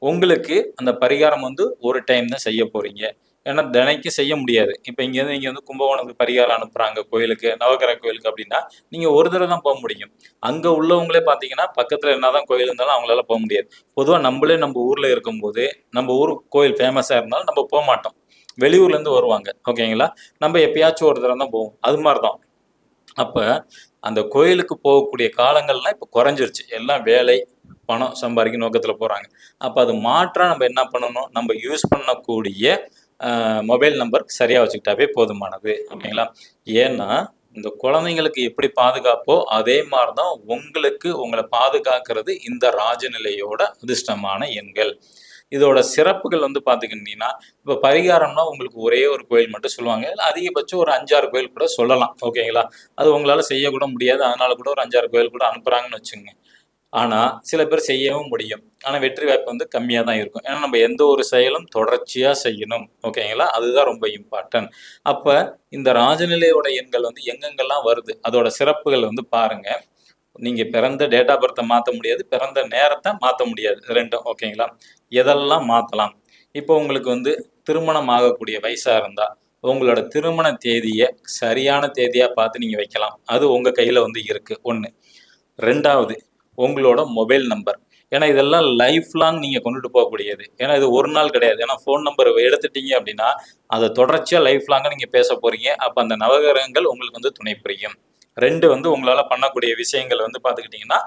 உங்களுக்கு அந்த பரிகாரம் வந்து ஒரு டைம் தான் செய்ய போறீங்க. ஏன்னா தினைக்கும் செய்ய முடியாது. இப்ப இங்க வந்து கும்பகோணத்துக்கு பரிகாரம் அனுப்புறாங்க கோயிலுக்கு, நவகிரக கோயிலுக்கு அப்படின்னா நீங்க ஒரு தடவை தான் போக முடியும். அங்க உள்ளவங்களே பாத்தீங்கன்னா பக்கத்துல என்னதான் கோயில் இருந்தாலும் அவங்களால போக முடியாது. பொதுவா நம்மளே நம்ம ஊர்ல இருக்கும்போது நம்ம ஊர் கோயில் ஃபேமஸா இருந்தாலும் நம்ம போக மாட்டோம். வெளியூர்ல இருந்து வருவாங்க. ஓகேங்களா? நம்ம எப்பயாச்சும் ஒரு தடவை தான் போவோம். அது மாதிரிதான். அப்ப அந்த கோயிலுக்கு போகக்கூடிய காலங்கள்லாம் இப்ப குறைஞ்சிருச்சு. எல்லாம் வேலை, பணம் சம்பாதிக்க நோக்கத்துல போறாங்க. அப்ப அது மாற்றா நம்ம என்ன பண்ணணும்? நம்ம யூஸ் பண்ணக்கூடிய மொபைல் நம்பர் சரியா வச்சுக்கிட்டாவே போதுமானது. ஓகேங்களா? ஏன்னா இந்த குழந்தைங்களுக்கு எப்படி பாதுகாப்போ அதே மாதிரிதான் உங்களுக்கு உங்களை பாதுகாக்கிறது இந்த ராஜநிலையோட அதிர்ஷ்டமான எண்கள். இதோட சிறப்புகள் வந்து பாத்துக்கிட்டீங்கன்னா, இப்ப பரிகாரம்னா உங்களுக்கு ஒரே ஒரு கோயில் மட்டும் சொல்லுவாங்க. இல்ல அதிகபட்சம் ஒரு 5-6 கோயில் கூட சொல்லலாம். ஓகேங்களா? அது உங்களால செய்ய கூட முடியாது. அதனால கூட ஒரு 5-6 கோயில் கூட அனுப்புறாங்கன்னு வச்சுங்க. ஆனா சில பேர் செய்யவும் முடியும். ஆனா வெற்றி வாய்ப்பு வந்து கம்மியா தான் இருக்கும். ஏன்னா நம்ம எந்த ஒரு செயலும் தொடர்ச்சியா செய்யணும். ஓகேங்களா? அதுதான் ரொம்ப இம்பார்ட்டன்ட். அப்ப இந்த ராஜநிலையோட எண்கள் வந்து எங்கெங்கெல்லாம் வருது, அதோட சிறப்புகள் வந்து பாருங்க. நீங்க பிறந்த டேட் ஆஃப் பர்த்தை மாத்த முடியாது, பிறந்த நேரத்தை மாத்த முடியாது. 2ம். ஓகேங்களா? எதெல்லாம் மாத்தலாம்? இப்போ உங்களுக்கு வந்து திருமணம் ஆகக்கூடிய வயசா இருந்தா உங்களோட திருமண தேதிய சரியான தேதியா பார்த்து நீங்க வைக்கலாம். அது உங்க கையில வந்து இருக்கு. 1. 2வது உங்களோட மொபைல் நம்பர். ஏன்னா இதெல்லாம் லைஃப் லாங் நீங்க கொண்டுட்டு போகக்கூடியது. ஏன்னா இது ஒரு நாள் கிடையாது. ஏன்னா ஃபோன் நம்பர் எடுத்துட்டீங்க அப்படின்னா அதை தொடர்ச்சியா லைஃப் லாங்கா நீங்க பேச போறீங்க. அப்ப அந்த நவகிரகங்கள் உங்களுக்கு வந்து துணை புரியும். 2 வந்து உங்களால பண்ணக்கூடிய விஷயங்கள் வந்து பாத்துக்கிட்டீங்கன்னா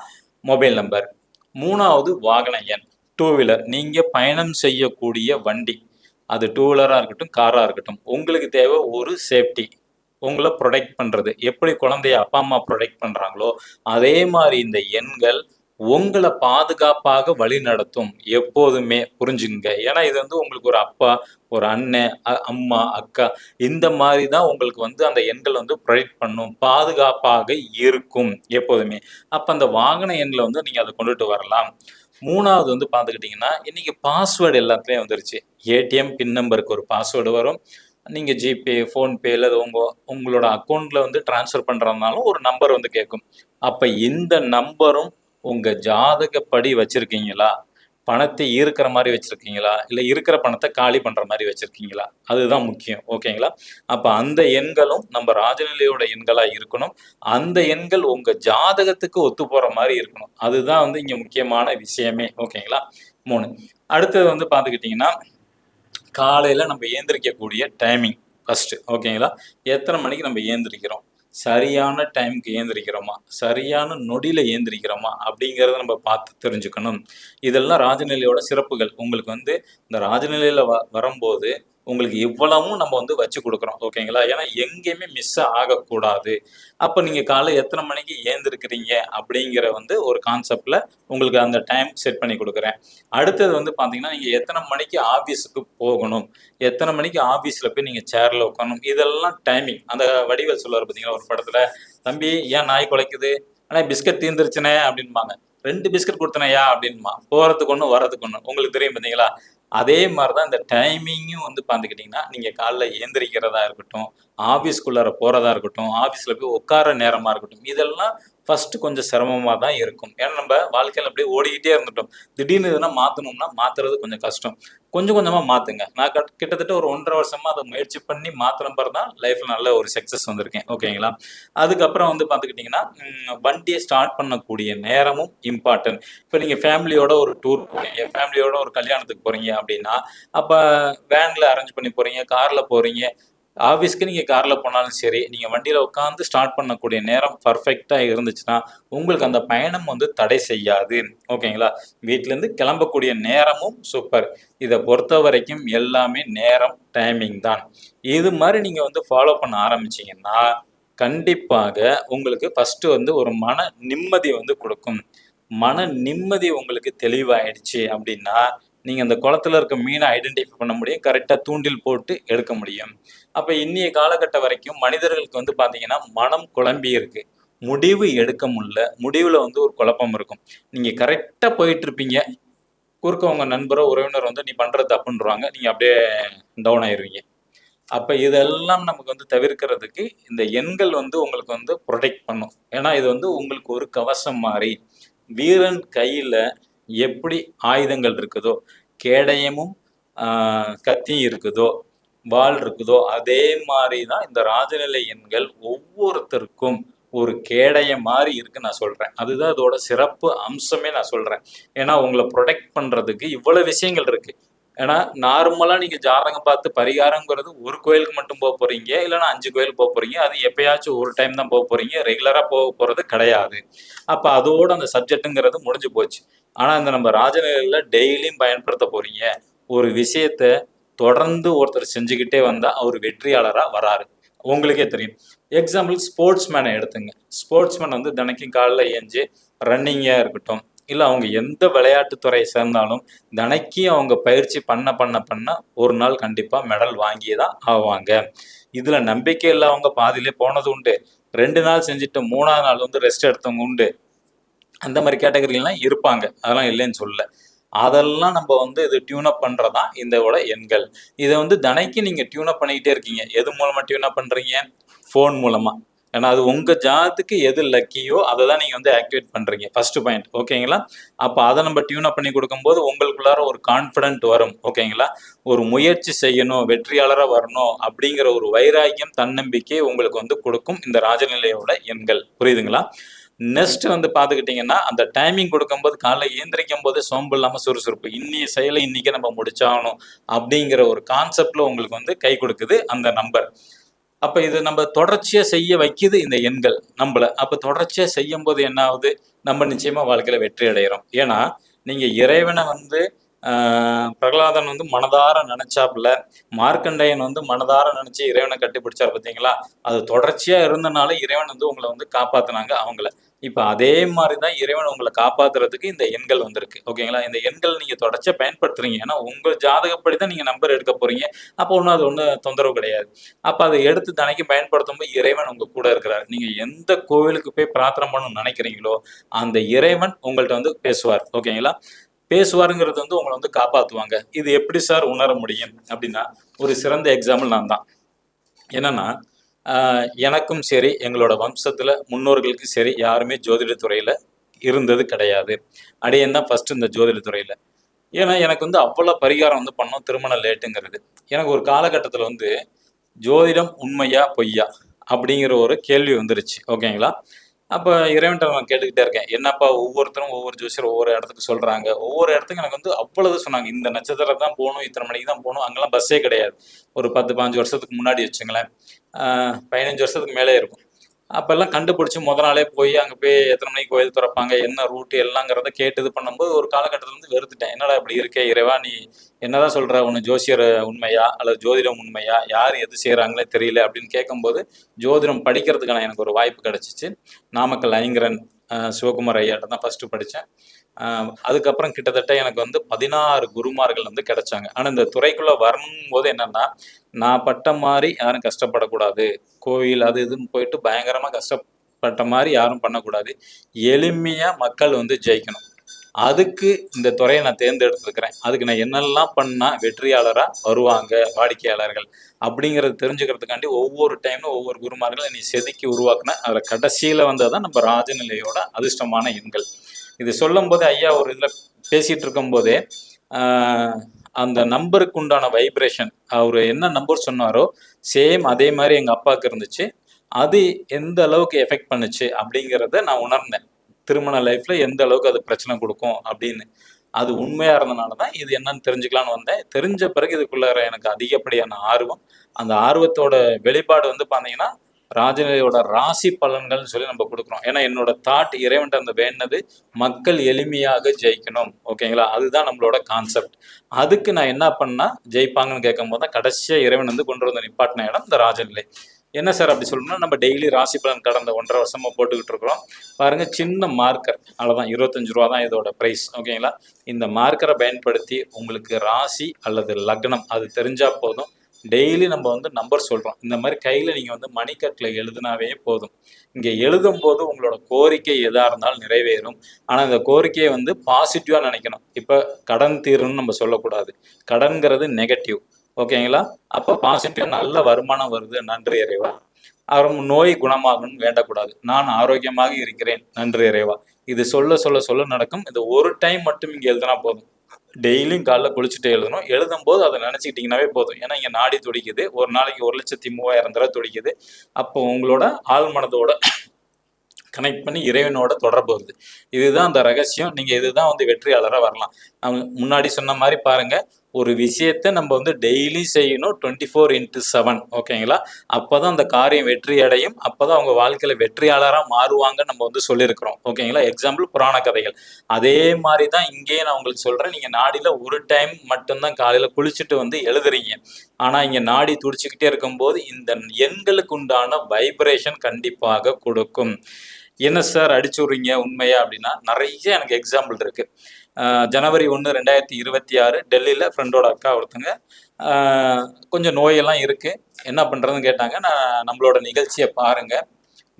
மொபைல் நம்பர். 3வது வாகன எண், 2 வீலர். நீங்க பயணம் செய்யக்கூடிய வண்டி, அது 2 வீலரா இருக்கட்டும், காரா இருக்கட்டும், உங்களுக்கு தேவை ஒரு சேஃப்டி. உங்களை ப்ரொடெக்ட் பண்றது எப்படி குழந்தைய அப்பா அம்மா ப்ரொடெக்ட் பண்றாங்களோ அதே மாதிரி இந்த எண்கள் உங்களை பாதுகாப்பாக வழி நடத்தும் எப்போதுமே. புரிஞ்சுங்க. ஏன்னா இது வந்து உங்களுக்கு ஒரு அப்பா, ஒரு அண்ணன், அம்மா, அக்கா, இந்த மாதிரி தான் உங்களுக்கு வந்து அந்த எண்கள் வந்து ப்ரொடெக்ட் பண்ணும், பாதுகாப்பாக இருக்கும் எப்போதுமே. அப்ப அந்த வாகன எண்களை வந்து நீங்க அதை கொண்டுட்டு வரலாம். 3வது வந்து பார்த்துக்கிட்டிங்கன்னா இன்னைக்கு பாஸ்வேர்டு எல்லாத்துலேயும் வந்துருச்சு. ஏடிஎம் பின் நம்பருக்கு ஒரு பாஸ்வேர்டு வரும். நீங்க ஜிபே, ஃபோன்பே இல்லை உங்களோட அக்கௌண்ட்ல வந்து டிரான்ஸ்ஃபர் பண்றதுனாலும் ஒரு நம்பர் வந்து கேட்கும். அப்ப இந்த நம்பரும் உங்க ஜாதகப்படி வச்சிருக்கீங்களா? பணத்தை ஈர்க்கிற மாதிரி வச்சிருக்கீங்களா? இல்லை இருக்கிற பணத்தை காலி பண்ற மாதிரி வச்சிருக்கீங்களா? அதுதான் முக்கியம். ஓகேங்களா? அப்ப அந்த எண்களும் நம்ம ராஜநிலையோட எண்களா இருக்கணும். அந்த எண்கள் உங்க ஜாதகத்துக்கு ஒத்து போற மாதிரி இருக்கணும். அதுதான் வந்து இங்க முக்கியமான விஷயமே. ஓகேங்களா? 3. அடுத்தது வந்து பாத்துக்கிட்டீங்கன்னா காலையில நம்ம ஏந்திரிக்கக்கூடிய டைமிங் ஃபர்ஸ்ட், ஓகேங்களா? எத்தனை மணிக்கு நம்ம ஏந்திரிக்கிறோம், சரியான டைமுக்கு ஏந்திரிக்கிறோமா, சரியான நொடியில ஏந்திரிக்கிறோமா அப்படிங்கிறத நம்ம பார்த்து தெரிஞ்சுக்கணும். இதெல்லாம் ராஜநிலையோட சிறப்புகள். உங்களுக்கு வந்து இந்த ராஜநிலையில வரும்போது உங்களுக்கு இவ்வளவும் நம்ம வந்து வச்சு கொடுக்குறோம், ஓகேங்களா? ஏன்னா எங்கேயுமே மிஸ் ஆகக்கூடாது. அப்போ நீங்க காலை எத்தனை மணிக்கு ஏந்திருக்கிறீங்க அப்படிங்கிற வந்து ஒரு கான்செப்ட்ல உங்களுக்கு அந்த டைம் செட் பண்ணி கொடுக்குறேன். அடுத்தது வந்து பார்த்தீங்கன்னா, நீங்க எத்தனை மணிக்கு ஆஃபீஸுக்கு போகணும், எத்தனை மணிக்கு ஆஃபீஸில் போய் நீங்கள் சேரில் உட்காரணும், இதெல்லாம் டைமிங். அந்த வடிவேல் சொல்லுவார் பார்த்தீங்களா ஒரு படத்தில், தம்பி ஏன் நாய் குலைக்குது, ஆனால் பிஸ்கட் தீர்ந்துருச்சுனே அப்படின்பாங்க. 2 பிஸ்கட் கொடுத்தனையா அப்படின்மா, போகிறதுக்கு ஒன்று வர்றதுக்கு ஒன்று. உங்களுக்கு தெரியும் பார்த்தீங்களா? அதே மாதிரி தான் இந்த டைமிங்கும் வந்து பார்த்துக்கிட்டிங்கன்னா, நீங்கள் காலைல ஏந்திரிக்கிறதா இருக்கட்டும், ஆஃபீஸ்க்குள்ளார போகிறதா இருக்கட்டும், ஆஃபீஸில் போய் உட்கார நேரமாக இருக்கட்டும், இதெல்லாம் ஃபஸ்ட்டு கொஞ்சம் சிரமமாக தான் இருக்கும். ஏன்னா நம்ம வாழ்க்கையில் அப்படியே ஓடிக்கிட்டே இருந்துட்டோம். திடீர்னு எதுனா மாற்றணும்னா மாற்றுறது கொஞ்சம் கஷ்டம். கொஞ்சம் கொஞ்சமாக மாற்றுங்க. நான் கிட்டத்தட்ட ஒரு 1.5 வருஷமாக அதை முயற்சி பண்ணி மாற்றின பிறகு தான் லைஃப்பில் நல்ல ஒரு சக்ஸஸ் வந்திருக்கேன், ஓகேங்களா? அதுக்கப்புறம் வந்து பார்த்துக்கிட்டிங்கன்னா, வண்டியை ஸ்டார்ட் பண்ணக்கூடிய நேரமும் இம்பார்ட்டன்ட். இப்போ நீங்கள் ஃபேமிலியோட ஒரு டூர் போகிறீங்க, ஃபேமிலியோட ஒரு கல்யாணத்துக்கு போகிறீங்க அப்படின்னா, அப்போ வேனில் அரேஞ்ச் பண்ணி போகிறீங்க, காரில் போகிறீங்க. ஆஃபீஸ்க்கு நீங்கள் காரில் போனாலும் சரி, நீங்கள் வண்டியில் உட்காந்து ஸ்டார்ட் பண்ணக்கூடிய நேரம் பர்ஃபெக்டாக இருந்துச்சுன்னா உங்களுக்கு அந்த பயணம் வந்து தடை செய்யாது, ஓகேங்களா? வீட்டிலேருந்து கிளம்பக்கூடிய நேரமும் சூப்பர். இதை பொறுத்த வரைக்கும் எல்லாமே நேரம், டைமிங் தான். இது மாதிரி நீங்கள் வந்து ஃபாலோ பண்ண ஆரம்பிச்சிங்கன்னா கண்டிப்பாக உங்களுக்கு ஃபஸ்ட்டு வந்து ஒரு மன நிம்மதி வந்து கொடுக்கும். மன நிம்மதி உங்களுக்கு தெளிவாயிடுச்சு அப்படின்னா நீங்கள் அந்த குளத்துல இருக்க மீனை ஐடென்டிஃபை பண்ண முடியும், கரெக்டாக தூண்டில் போட்டு எடுக்க முடியும். அப்போ இன்னைய காலகட்டம் வரைக்கும் மனிதர்களுக்கு வந்து பார்த்தீங்கன்னா மனம் குழம்பி இருக்கு, முடிவு எடுக்க முடியல, முடிவில் வந்து ஒரு குழப்பம் இருக்கும். நீங்கள் கரெக்டாக போயிட்டு இருப்பீங்க, குறுக்க உங்கள் நண்பரோ உறவினர் வந்து நீ பண்ணுறது தப்புன்றாங்க, நீங்கள் அப்படியே டவுன் ஆயிடுவீங்க. அப்போ இதெல்லாம் நமக்கு வந்து தவிர்க்கிறதுக்கு இந்த எண்கள் வந்து உங்களுக்கு வந்து ப்ரொடெக்ட் பண்ணும். ஏன்னா இது வந்து உங்களுக்கு ஒரு கவசம் மாதிரி. வீரன் கையில் எப்படி ஆயுதங்கள் இருக்குதோ, கேடயமும் கத்தியும் இருக்குதோ, வாள் இருக்குதோ, அதே மாதிரி தான் இந்த ராஜநிலை எண்கள் ஒவ்வொருத்தருக்கும் ஒரு கேடயம் மாதிரி இருக்கு நான் சொல்றேன். அதுதான் அதோட சிறப்பு அம்சமே நான் சொல்றேன். ஏன்னா உங்களை ப்ரொடெக்ட் பண்றதுக்கு இவ்வளவு விஷயங்கள் இருக்கு. ஏன்னா நார்மலா நீங்க ஜாதகம் பார்த்து பரிகாரங்கிறது ஒரு கோயிலுக்கு மட்டும் போக போறீங்க, இல்லைன்னா 5 கோயிலுக்கு போக போறீங்க. அது எப்பயாச்சும் ஒரு டைம் தான் போக போறீங்க, ரெகுலரா போக போறது கிடையாது. அப்ப அதோட அந்த சப்ஜெக்ட்டுங்கிறது முடிஞ்சு போச்சு. ஆனா இந்த நம்ம ராஜநிலையில டெய்லியும் பயன்படுத்த போறீங்க. ஒரு விஷயத்த தொடர்ந்து ஒருத்தர் செஞ்சுக்கிட்டே வந்தா அவர் வெற்றியாளரா வராரு. உங்களுக்கே தெரியும். எக்ஸாம்பிள் ஸ்போர்ட்ஸ்மேனை எடுத்துங்க. ஸ்போர்ட்ஸ்மேன் வந்து தினைக்கும் காலைல ஏஞ்சி ரன்னிங்கா இருக்கட்டும், இல்லை அவங்க எந்த விளையாட்டுத்துறையை சேர்ந்தாலும் தினைக்கும் அவங்க பயிற்சி பண்ண ஒரு நாள் கண்டிப்பாக மெடல் வாங்கியே தான் ஆவாங்க. இதில் நம்பிக்கை இல்லாதவங்க பாதியிலே போனது உண்டு. 2 நாள் செஞ்சுட்டு 3ஆவது நாள் வந்து ரெஸ்ட் எடுத்தவங்க உண்டு. அந்த மாதிரி கேட்டகரிலாம் இருப்பாங்க, அதெல்லாம் இல்லைன்னு சொல்லல. அதெல்லாம் நம்ம வந்து இது டியூனப் பண்ணுறதான் இதோட எண்கள். இதை வந்து தினைக்கும் நீங்கள் டியூனப் பண்ணிக்கிட்டே இருக்கீங்க. எது மூலமாக டியூனப் பண்ணுறீங்க? ஃபோன் மூலமாக. ஏன்னா அது உங்கள் ஜாதத்துக்கு எது லக்கியோ அதை தான் நீங்கள் வந்து ஆக்டிவேட் பண்ணுறீங்க, ஃபர்ஸ்ட் பாயிண்ட், ஓகேங்களா? அப்போ அதை நம்ம டியூனப் பண்ணி கொடுக்கும்போது உங்களுக்குள்ளார ஒரு கான்ஃபிடென்ட் வரும், ஓகேங்களா? ஒரு முயற்சி செய்யணும், வெற்றியாளராக வரணும் அப்படிங்கிற ஒரு வைராக்கியம், தன்னம்பிக்கை உங்களுக்கு வந்து கொடுக்கும் இந்த ராஜநிலையோட எண்கள். புரியுதுங்களா? நெக்ஸ்ட் வந்து பார்த்துக்கிட்டிங்கன்னா, அந்த டைமிங் கொடுக்கும்போது காலைல ஏந்திரிக்கும் போதே சோம்பு இல்லாமல் சுறுசுறுப்பு, இன்னைய செயலை இன்னைக்கு நம்ம முடிச்சாகணும் அப்படிங்கிற ஒரு கான்செப்ட்ல உங்களுக்கு வந்து கை கொடுக்குது அந்த நம்பர். அப்போ இது நம்ம தொடர்ச்சியாக செய்ய வைக்குது இந்த எண்கள் நம்மளை. அப்போ தொடர்ச்சியாக செய்யும் போது என்ன ஆகுது? நம்ம நிச்சயமா வாழ்க்கையில வெற்றி அடைகிறோம். ஏன்னா நீங்க இறைவனை வந்து பிரகலாதன் வந்து மனதார நினைச்சாப்புல, மார்க்கண்டேயன் வந்து மனதார நினைச்சு இறைவனை கட்டிப்பிடிச்சார் பார்த்தீங்களா? அது தொடர்ச்சியா இருந்தனால இறைவன் வந்து உங்களை வந்து காப்பாத்தினாங்க அவங்கள. இப்ப அதே மாதிரிதான் இறைவன் உங்களை காப்பாத்துறதுக்கு இந்த எண்கள் வந்திருக்கு, ஓகேங்களா? இந்த எண்கள் நீங்க தொடர்ச்சியா பயன்படுத்துறீங்க. ஏன்னா உங்க ஜாதகப்படிதான் நீங்க நம்பர் எடுக்க போறீங்க. அப்போ ஒன்றும் அது ஒன்றும் தொந்தரவு கிடையாது. அப்ப அதை எடுத்து தனக்கு பயன்படுத்தும் போது இறைவன் உங்க கூட இருக்கிறார். நீங்க எந்த கோவிலுக்கு போய் பிரார்த்தனை பண்ணணும்னு நினைக்கிறீங்களோ அந்த இறைவன் உங்கள்கிட்ட வந்து பேசுவார், ஓகேங்களா? பேசுவாருங்கிறது வந்து உங்களை வந்து காப்பாற்றுவாங்க. இது எப்படி சார் உணர முடியும் அப்படின்னா, ஒரு சிறந்த எக்ஸாம்பிள் நான் தான். என்னன்னா, எனக்கும் சரி எங்களோட வம்சத்துல முன்னோர்களுக்கு சரி யாருமே ஜோதிடத்துறையில இருந்தது கிடையாது. அடியேன் தான் ஃபர்ஸ்ட் இந்த ஜோதிடத்துறையில. ஏன்னா எனக்கு வந்து அவ்வளோ பரிகாரம் வந்து பண்ணோம், திருமணம் லேட்டுங்கிறது. எனக்கு ஒரு காலகட்டத்தில் வந்து ஜோதிடம் உண்மையா பொய்யா அப்படிங்கிற ஒரு கேள்வி வந்துருச்சு, ஓகேங்களா? அப்போ இறைவன்ட்ட நான் கேட்டுக்கிட்டே இருக்கேன். என்னப்பா ஒவ்வொருத்தரும் ஒவ்வொரு ஜோசியர் ஒவ்வொரு இடத்துக்கு சொல்றாங்க. ஒவ்வொரு இடத்துக்கும் எனக்கு வந்து அவ்வளவு சொன்னாங்க. இந்த நட்சத்திரம் தான் போணும், இத்தனை மணிக்கு தான் போணும். அங்கெல்லாம் பஸ்ஸே கிடையாது. ஒரு 10, 15 வருஷத்துக்கு முன்னாடி வச்சுங்களேன். 15 வருஷத்துக்கு மேலே இருக்கும். அப்பெல்லாம் கண்டுபிடிச்சு முத நாளே போய் அங்கே போய் எத்தனை மணிக்கு கோயில் திறப்பாங்க, என்ன ரூட்டு எல்லாங்கிறத கேட்டு இது பண்ணும்போது ஒரு காலகட்டத்தில் வந்து வெறுத்துட்டேன். என்னடா இப்படி இருக்கே இறைவா, நீ என்னதான் சொல்ற, உன்னை ஜோசியர் உண்மையா அல்லது ஜோதிடம் உண்மையா, யார் எது செய்கிறாங்களே தெரியல அப்படின்னு கேட்கும்போது ஜோதிடம் படிக்கிறதுக்கான எனக்கு ஒரு வாய்ப்பு கிடைச்சிச்சு. நாமக்கல் ஐங்கரன் சிவகுமார் ஐயாட்ட தான் ஃபர்ஸ்ட் படித்தேன். அதுக்கப்புறம் கிட்டத்தட்ட எனக்கு வந்து 16 குருமார்கள் வந்து கிடைச்சாங்க. ஆனால் இந்த துறைக்குள்ள வரணும் போது என்னன்னா, நான் பட்ட மாதிரி யாரும் கஷ்டப்படக்கூடாது, கோயில் அது இதுன்னு போயிட்டு பயங்கரமா கஷ்டப்பட்ட மாதிரி யாரும் பண்ணக்கூடாது, எளிமையா மக்கள் வந்து ஜெயிக்கணும். அதுக்கு இந்த துறையை நான் தேர்ந்தெடுத்திருக்கிறேன். அதுக்கு நான் என்னெல்லாம் பண்ணா வெற்றியாளரா வருவாங்க வாடிக்கையாளர்கள் அப்படிங்கிறது தெரிஞ்சுக்கிறதுக்காண்டி ஒவ்வொரு டைமும் ஒவ்வொரு குருமார்கள் நீ செதுக்கி உருவாக்குனேன். அதில் கடைசியில் வந்ததுதான் நம்ம ராஜநிலையோட அதிர்ஷ்டமான எண்கள். இது சொல்லும் போது ஐயா ஒரு இதில் பேசிட்டு இருக்கும் போதே அந்த நம்பருக்கு உண்டான வைப்ரேஷன், அவர் என்ன நம்பர் சொன்னாரோ சேம் அதே மாதிரி எங்கள் அப்பாவுக்கு இருந்துச்சு. அது எந்த அளவுக்கு எஃபெக்ட் பண்ணுச்சு அப்படிங்கிறத நான் உணர்ந்தேன். திருமண லைஃப்ல எந்த அளவுக்கு அது பிரச்சனை கொடுக்கும் அப்படின்னு. அது உண்மையா இருந்தனால தான் இது என்னன்னு தெரிஞ்சுக்கலான்னு வந்தேன். தெரிஞ்ச பிறகு இதுக்குள்ளார எனக்கு அதிகப்படியான ஆர்வம். அந்த ஆர்வத்தோட வெளிப்பாடு வந்து பார்த்தீங்கன்னா ராஜநிலையோட ராசி பலன்கள்னு சொல்லி நம்ம கொடுக்குறோம். ஏன்னா என்னோட தாட் இறைவன்ட்ட அந்த வேண்டது மக்கள் எளிமையாக ஜெயிக்கணும். ஓகேங்களா, அதுதான் நம்மளோட கான்செப்ட். அதுக்கு நான் என்ன பண்ணா ஜெயிப்பாங்கன்னு கேட்கும் போது தான் கடைசியாக இறைவன் வந்து கொண்டு வந்த நிப்பாட்டின இடம் இந்த ராஜநிலை. என்ன சார் அப்படி சொல்லணும்னா, நம்ம டெய்லி ராசி பலன் கடந்த 1.5 வருஷமா போட்டுக்கிட்டு இருக்கிறோம். பாருங்க, சின்ன மார்க்கர், அவ்வளோதான், 25 ரூபா தான் இதோட ப்ரைஸ். ஓகேங்களா, இந்த மார்க்கரை பயன்படுத்தி உங்களுக்கு ராசி அல்லது லக்னம் அது தெரிஞ்சா போதும். டெய்லி நம்ம வந்து நம்பர் சொல்கிறோம். இந்த மாதிரி கையில் நீங்கள் வந்து மணிக்கட்டில் எழுதுனாவே போதும். இங்கே எழுதும் போது உங்களோட கோரிக்கை எதாக இருந்தாலும் நிறைவேறும். ஆனால் இந்த கோரிக்கையை வந்து பாசிட்டிவாக நினைக்கணும். இப்போ கடன் தீருன்னு நம்ம சொல்லக்கூடாது. கடன்கிறது நெகட்டிவ். ஓகேங்களா, அப்போ பாசிட்டிவ் நல்ல வருமானம் வருது, நன்றி இறைவா. அப்புறம் நோய் குணமாகணும்னு வேண்டக்கூடாது. நான் ஆரோக்கியமாக இருக்கிறேன், நன்றி இறைவா. இது சொல்ல சொல்ல சொல்ல நடக்கும். இது ஒரு டைம் மட்டும் இங்கே எழுதுனா போதும். டெய்லியும் காலைல குளிச்சுட்டு எழுதணும். எழுதும் போது அதை நினச்சிக்கிட்டிங்கனாவே போதும். ஏன்னா இங்கே நாடி துடிக்குது, ஒரு நாளைக்கு 1,03,000 தடவை துடிக்குது. அப்போ உங்களோட ஆள் மனதோட கனெக்ட் பண்ணி இறைவனோட தொடர்பு வருது. இதுதான் அந்த ரகசியம். நீங்கள் இதுதான் வந்து வெற்றியாளராக வரலாம். முன்னாடி சொன்ன மாதிரி பாருங்க, ஒரு விஷயத்தை நம்ம வந்து டெய்லி செய்யணும் 24x7. ஓகேங்களா, அப்போதான் அந்த காரியம் வெற்றி அடையும். அப்போதான் அவங்க வாழ்க்கையில் வெற்றியாளராக மாறுவாங்கன்னு நம்ம வந்து சொல்லியிருக்கிறோம். ஓகேங்களா, எக்ஸாம்பிள் புராண கதைகள். அதே மாதிரி தான் இங்கேயே நான் உங்களுக்கு சொல்கிறேன். நீங்கள் நாடியில் ஒரு டைம் மட்டும்தான் காலையில் குளிச்சுட்டு வந்து எழுதுறீங்க. ஆனால் இங்கே நாடி துடிச்சுக்கிட்டே இருக்கும்போது இந்த எண்களுக்கு உண்டான வைப்ரேஷன் கண்டிப்பாக கொடுக்கும். என்ன சார் அடிச்சு விட்றீங்க உண்மையா அப்படின்னா, நிறைய எனக்கு எக்ஸாம்பிள் இருக்கு. ஜனவரி 1, 2026 டெல்லியில் ஃப்ரெண்டோட அக்கா ஒருத்தங்க கொஞ்சம் நோயெல்லாம் இருக்கு, என்ன பண்ணுறதுன்னு கேட்டாங்க. நான் நம்மளோட நிகழ்ச்சியை பாருங்க,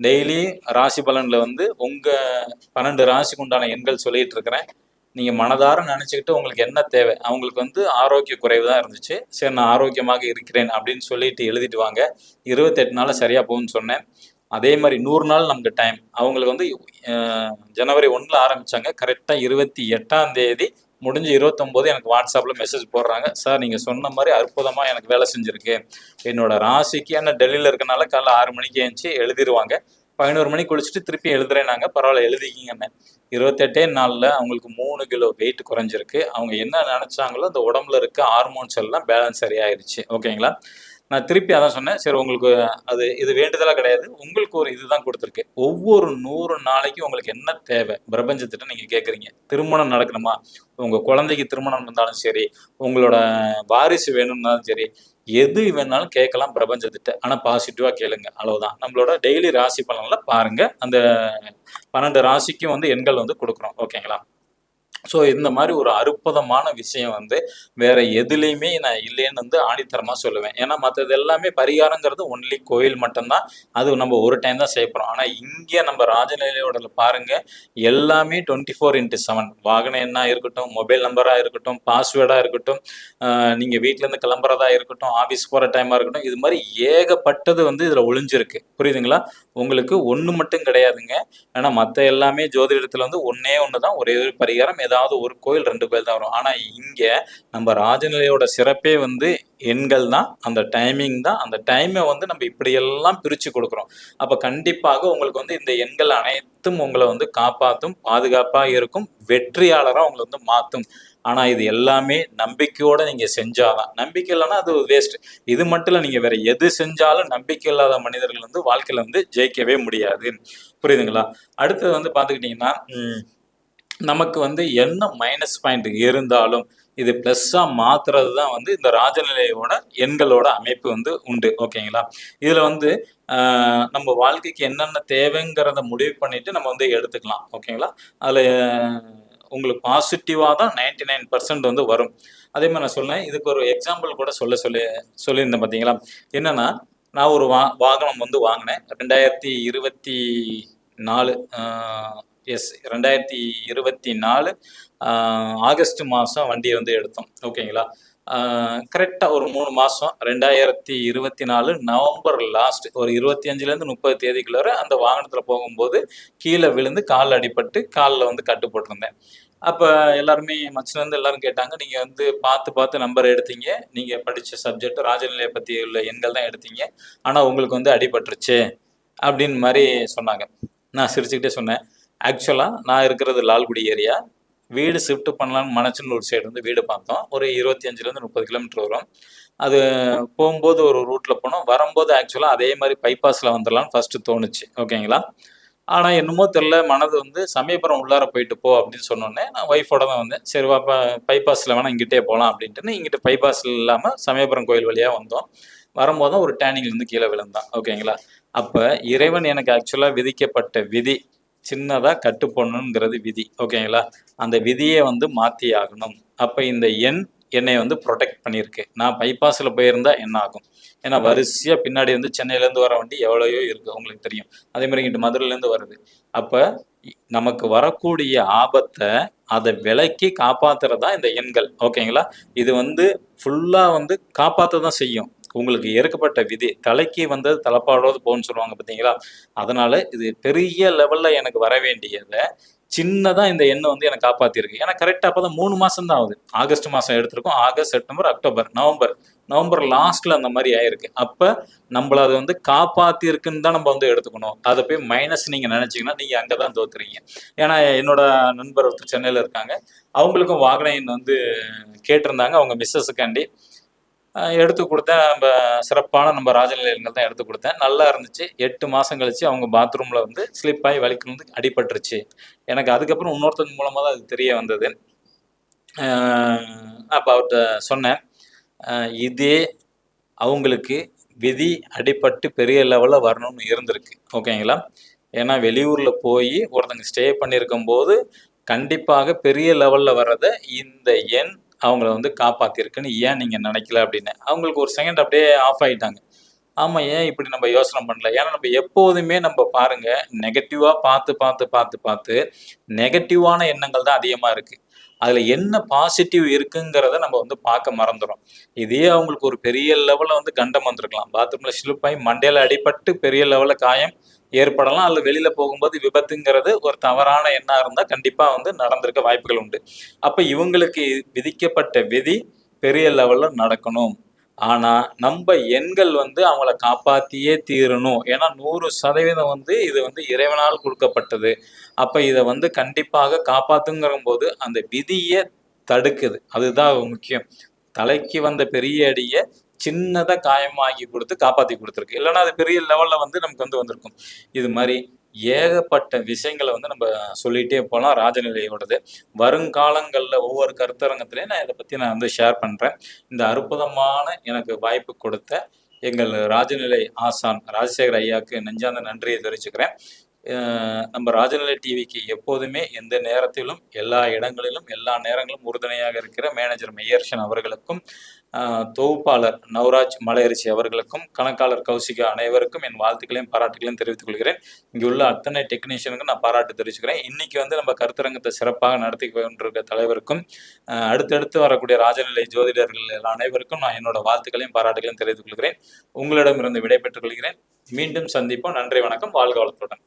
டெய்லி ராசி பலனில் வந்து உங்கள் 12 ராசிக்கு உண்டான எண்கள் சொல்லிட்டு இருக்கிறேன். நீங்கள் மனதார நினச்சிக்கிட்டு உங்களுக்கு என்ன தேவை, அவங்களுக்கு வந்து ஆரோக்கிய குறைவு தான் இருந்துச்சு. சரி, நான் ஆரோக்கியமாக இருக்கிறேன் அப்படின்னு சொல்லிட்டு எழுதிட்டு வாங்க, 28 நாள் சரியாக போகும்னு சொன்னேன். அதே மாதிரி 100 நாள் நமக்கு டைம். அவங்களுக்கு வந்து ஜனவரி 1 ஆரம்பித்தாங்க. கரெக்டாக 28ஆம் தேதி முடிஞ்சு 29 எனக்கு வாட்ஸ்அப்பில் மெசேஜ் போடுறாங்க. சார் நீங்கள் சொன்ன மாதிரி அற்புதமாக எனக்கு வேலை செஞ்சுருக்கு. என்னோட ராசிக்கு, ஏன்னா டெல்லியில் இருக்கனால காலைல 6 மணிக்கு எழுந்துச்சி எழுதிடுவாங்க. 11 மணிக்கு குளிச்சுட்டு திருப்பி எழுதுறேன். நாங்கள் பரவாயில்ல எழுதிக்கிங்கன்னு 28 நாளில் அவங்களுக்கு 3 கிலோ வெயிட் குறைஞ்சிருக்கு. அவங்க என்ன நினச்சாங்களோ அந்த உடம்புல இருக்க ஹார்மோன்ஸ் எல்லாம் பேலன்ஸ் சரியாயிருச்சு. ஓகேங்களா, நான் திருப்பி அதான் சொன்னேன், சரி உங்களுக்கு இது வேண்டுதலாக கிடையாது, உங்களுக்கு ஒரு இதுதான் கொடுத்துருக்கு. ஒவ்வொரு 100 நாளைக்கு உங்களுக்கு என்ன தேவை பிரபஞ்சத்திட்ட நீங்கள் கேட்குறீங்க. திருமணம் நடக்கணுமா, உங்கள் குழந்தைக்கு திருமணம் இருந்தாலும் சரி, உங்களோட வாரிசு வேணும்னாலும் சரி, எது வேணாலும் கேட்கலாம் பிரபஞ்சத்திட்ட. ஆனால் பாசிட்டிவாக கேளுங்க, அவ்வளவுதான். நம்மளோட டெய்லி ராசி பலனில் பாருங்க, அந்த 12 ராசிக்கும் வந்து எண்கள் வந்து கொடுக்குறோம். ஓகேங்களா, ஸோ இந்த மாதிரி ஒரு அற்புதமான விஷயம் வந்து வேற எதுலேயுமே நான் இல்லைன்னு வந்து ஆணித்தரமாக சொல்லுவேன். ஏன்னா மற்றது எல்லாமே பரிகாரங்கிறது ஒன்லி கோயில் மட்டும்தான், அது நம்ம ஒரு டைம் தான் செய்யப்படுறோம். ஆனால் இங்கே நம்ம ராஜநிலையோட பாருங்க, எல்லாமே 24x7. வாகனம் என்ன இருக்கட்டும், மொபைல் நம்பராக இருக்கட்டும், பாஸ்வேர்டாக இருக்கட்டும், நீங்கள் வீட்டிலேருந்து கிளம்புறதா இருக்கட்டும், ஆஃபீஸ் போகிற டைமாக இருக்கட்டும், இது மாதிரி ஏகப்பட்டது வந்து இதில் ஒளிஞ்சிருக்கு. புரியுதுங்களா, உங்களுக்கு ஒன்று மட்டும் கிடையாதுங்க. ஏன்னா மற்ற எல்லாமே ஜோதிடத்தில் வந்து ஒன்றே ஒன்று தான், ஒரே ஒரு பரிகாரம். ஏதாவது ஒரு கோயில் 2 கோயில் தான் வரும். ஆனா இங்க நம்ம ராஜநிலையோட சிறப்பே வந்து எண்கள் தான், அந்த டைமிங் தான். அந்த டைமை வந்து நம்ம இப்படியெல்லாம் பிரிச்சு கொடுக்குறோம். அப்ப கண்டிப்பாக உங்களுக்கு வந்து இந்த எண்கள் அனைத்தும் உங்களை வந்து காப்பாற்றும், பாதுகாப்பா இருக்கும், வெற்றியாளரா உங்களை வந்து மாற்றும். ஆனா இது எல்லாமே நம்பிக்கையோட நீங்க செஞ்சாதான். நம்பிக்கை இல்லைன்னா அது வேஸ்ட். இது மட்டும் இல்லை, நீங்க வேற எது செஞ்சாலும் நம்பிக்கை இல்லாத மனிதர்கள் வந்து வாழ்க்கையில வந்து ஜெயிக்கவே முடியாது. புரியுதுங்களா? அடுத்தது வந்து பாத்துக்கிட்டீங்கன்னா நமக்கு வந்து என்ன மைனஸ் பாயிண்ட் இருந்தாலும் இது பிளஸ்ஸா மாத்துறது தான் வந்து இந்த ராஜநிலையோட எண்களோட அமைப்பு வந்து உண்டு. ஓகேங்களா? இதுல வந்து நம்ம வாழ்க்கைக்கு என்னென்ன தேவைங்கிறத முடிவு பண்ணிட்டு நம்ம வந்து எடுத்துக்கலாம். ஓகேங்களா? அதுல உங்களுக்கு பாசிட்டிவாக தான் 99% வந்து வரும். அதே மாதிரி நான் சொன்னேன், இதுக்கு ஒரு எக்ஸாம்பிள் கூட சொல்லியிருந்தேன் பார்த்தீங்களா? என்னன்னா, நான் ஒரு வாகனம் வந்து வாங்கினேன் 2024 2024 ஆகஸ்ட் மாதம் வண்டியை வந்து எடுத்தோம். ஓகேங்களா? கரெக்டாக ஒரு 3 மாதம் 2024 நவம்பர் லாஸ்ட் ஒரு 25லேருந்து 30 தேதிக்குள்ளார அந்த வாகனத்தில் போகும்போது கீழே விழுந்து காலில் அடிபட்டு காலில் வந்து கட்டு போட்டிருந்தேன். அப்போ எல்லாருமே மச்சிலேருந்து எல்லாரும் கேட்டாங்க, நீங்கள் வந்து பார்த்து நம்பர் எடுத்தீங்க, நீங்கள் படித்த சப்ஜெக்ட் ராஜநிலையை பற்றி உள்ள எண்கள் தான் எடுத்தீங்க, ஆனால் உங்களுக்கு வந்து அடிபட்டுருச்சு அப்படின்னு மாதிரி சொன்னாங்க. நான் சிரிச்சுக்கிட்டே சொன்னேன், ஆக்சுவலாக நான் இருக்கிறது லால்குடி ஏரியா, வீடு ஷிஃப்ட் பண்ணலான்னு மனச்சநல்லூர் சைடு வந்து வீடு பார்த்தோம். ஒரு 25லேருந்து 30 கிலோமீட்டர் வரும். அது போகும்போது ஒரு ரூட்டில் போனோம், வரும்போது ஆக்சுவலாக அதே மாதிரி பைபாஸில் வந்துடலான்னு ஃபஸ்ட்டு தோணுச்சு. ஓகேங்களா? ஆனால் என்னமோ தெரில, மனது வந்து சமயபுரம் உள்ளார போயிட்டு போ அப்படின்னு சொன்னோன்னே நான் ஒய்ஃபோட தான் வந்தேன். சரி வாப்பா பைபாஸில் வேணால் இங்கிட்டே போகலாம் அப்படின்ட்டுன்னு இங்கிட்ட பைபாஸில் இல்லாமல் சமயபுரம் கோயில் வழியாக வந்தோம். வரும்போது தான் ஒரு டேனிங்லேருந்து கீழே விழுந்தான். ஓகேங்களா? அப்போ இறைவன் எனக்கு ஆக்சுவலாக விதிக்கப்பட்ட விதி, சின்னதாக கட்டு போடணுங்கிறது விதி. ஓகேங்களா? அந்த விதியை வந்து மாற்றி ஆகணும். அப்போ இந்த எண் என்னை வந்து ப்ரொடெக்ட் பண்ணியிருக்கு. நான் பைபாஸில் போயிருந்தா என்ன ஆகும்? ஏன்னா வரிசையாக பின்னாடி வந்து சென்னையிலேருந்து வர வண்டி எவ்வளோயோ இருக்குது, உங்களுக்கு தெரியும். அதே மாதிரி இங்கிட்டு மதுரையிலேருந்து வருது. அப்போ நமக்கு வரக்கூடிய ஆபத்தை அதை விலக்கி காப்பாற்றுறது தான் இந்த எண்கள். ஓகேங்களா? இது வந்து ஃபுல்லாக வந்து காப்பாற்ற தான் செய்யும். உங்களுக்கு ஏற்கப்பட்ட விதி, தலைக்கு வந்தது தலைப்பாடோது போன்னு சொல்லுவாங்க பார்த்தீங்களா? அதனால இது பெரிய லெவலில் எனக்கு வர வேண்டியதை சின்னதாக இந்த எண்ணெய் வந்து எனக்கு காப்பாற்றிருக்கு. ஏன்னா கரெக்டாக அப்போ தான் 3 மாதம் தான் ஆகுது. ஆகஸ்ட் மாதம் எடுத்திருக்கோம், ஆகஸ்ட், செப்டம்பர், அக்டோபர், நவம்பர் லாஸ்ட்ல அந்த மாதிரி ஆயிருக்கு. அப்போ நம்மள அதை வந்து காப்பாற்றிருக்குன்னு தான் நம்ம வந்து எடுத்துக்கணும். அதை போய் மைனஸ் நீங்கள் நினச்சிங்கன்னா நீங்கள் அங்கே தான் தோத்துறீங்க. ஏன்னா என்னோட நண்பர் ஒருத்தர் சென்னையில் இருக்காங்க, அவங்களுக்கும் வாகன எண் வந்து கேட்டிருந்தாங்க, அவங்க மிஸ்ஸஸுக்காண்டி எடுத்து கொடுத்தேன். நம்ம சிறப்பான நம்ம ராஜநிலை எண்கள் தான் எடுத்து கொடுத்தேன். நல்லா இருந்துச்சு. 8 மாதம் கழிச்சு அவங்க பாத்ரூமில் வந்து ஸ்லிப் ஆகி வலிக்கு அடிபட்டுருச்சு. எனக்கு அதுக்கப்புறம் இன்னொருத்தங்க மூலமாக தான் அது தெரிய வந்தது. அப்போ அவர்கிட்ட சொன்னேன், இதே அவங்களுக்கு விதி அடிபட்டு பெரிய லெவலில் வரணும்னு இருந்திருக்கு. ஓகேங்களா? ஏன்னா வெளியூரில் போய் ஒருத்தங்க ஸ்டே பண்ணியிருக்கும் போது கண்டிப்பாக பெரிய லெவலில் வர்றதை இந்த எண் அவங்கள வந்து காப்பாற்றிருக்குன்னு ஏன் நீங்கள் நினைக்கல அப்படின்னு. அவங்களுக்கு ஒரு செகண்ட் அப்படியே ஆஃப் ஆகிட்டாங்க. ஆமாம், ஏன் இப்படி நம்ம யோசனை பண்ணல? ஏன்னா நம்ம எப்போதுமே நம்ம பாருங்க, நெகட்டிவாக பார்த்து நெகட்டிவான எண்ணங்கள் தான் அதிகமாக இருக்குது. அதில் என்ன பாசிட்டிவ் இருக்குங்கிறத நம்ம வந்து பார்க்க மறந்துடும். இதே அவங்களுக்கு ஒரு பெரிய லெவலில் வந்து கண்டம் வந்திருக்கலாம், பாத்ரூமில் ஸ்லிப் ஆகி மண்டையில் அடிபட்டு பெரிய லெவலில் காயம் ஏற்படலாம், அல்லது வெளியில் போகும்போது விபத்துங்கிறது ஒரு தவறான எண்ணம் இருந்தால் கண்டிப்பாக வந்து நடந்திருக்க வாய்ப்புகள் உண்டு. அப்போ இவங்களுக்கு விதிக்கப்பட்ட விதி பெரிய லெவலில் நடக்கணும். ஆனால் நம்ம எண்கள் வந்து அவங்கள காப்பாற்றியே தீரணும். ஏன்னா 100% வந்து இது வந்து இறைவனால் கொடுக்கப்பட்டது. அப்போ இதை வந்து கண்டிப்பாக காப்பாற்றுங்கிற போது அந்த விதியை தடுக்குது. அதுதான் முக்கியம். தலைக்கு வந்த பெரிய அடியை சின்னதாக காயமாகி கொடுத்து காப்பாற்றி கொடுத்துருக்கு. இல்லைன்னா அது பெரிய லெவலில் வந்து நமக்கு வந்து வந்திருக்கும். இது மாதிரி ஏகப்பட்ட விஷயங்களை வந்து நம்ம சொல்லிகிட்டே போகலாம் ராஜநிலையோடது. வருங்காலங்களில் ஒவ்வொரு கருத்தரங்கத்திலையும் நான் இதை பற்றி நான் வந்து ஷேர் பண்ணுறேன். இந்த அற்புதமான எனக்கு வாய்ப்பு கொடுத்த எங்கள் ராஜநிலை ஆசான் ராஜசேகர் ஐயாவுக்கு நெஞ்சார்ந்த நன்றியை தெரிவிச்சுக்கிறேன். நம்ம ராஜநிலை டிவிக்கு எப்போதுமே எந்த நேரத்திலும் எல்லா இடங்களிலும் எல்லா நேரங்களும் உறுதுணையாக இருக்கிற மேனேஜர் மெய்யர்ஷன் அவர்களுக்கும், தொகுப்பாளர் நவராஜ் மலையரிசி அவர்களுக்கும், கணக்காளர் கௌசிகா அனைவருக்கும் என் வாழ்த்துக்களையும் பாராட்டுகளையும் தெரிவித்துக் கொள்கிறேன். இங்கே உள்ள அத்தனை டெக்னீஷியனுக்கும் நான் பாராட்டு தெரிவிச்சுக்கிறேன். இன்னைக்கு வந்து நம்ம கருத்தரங்கத்தை சிறப்பாக நடத்தி கொண்டிருக்க தலைவருக்கும், அடுத்தடுத்து வரக்கூடிய ராஜநிலை ஜோதிடர்கள் அனைவருக்கும் நான் என்னோட வாழ்த்துக்களையும் பாராட்டுகளையும் தெரிவித்துக் கொள்கிறேன். உங்களிடமிருந்து விடைபெற்றுக் கொள்கிறேன். மீண்டும் சந்திப்போம். நன்றி, வணக்கம், வாழ்க வளத்துடன்.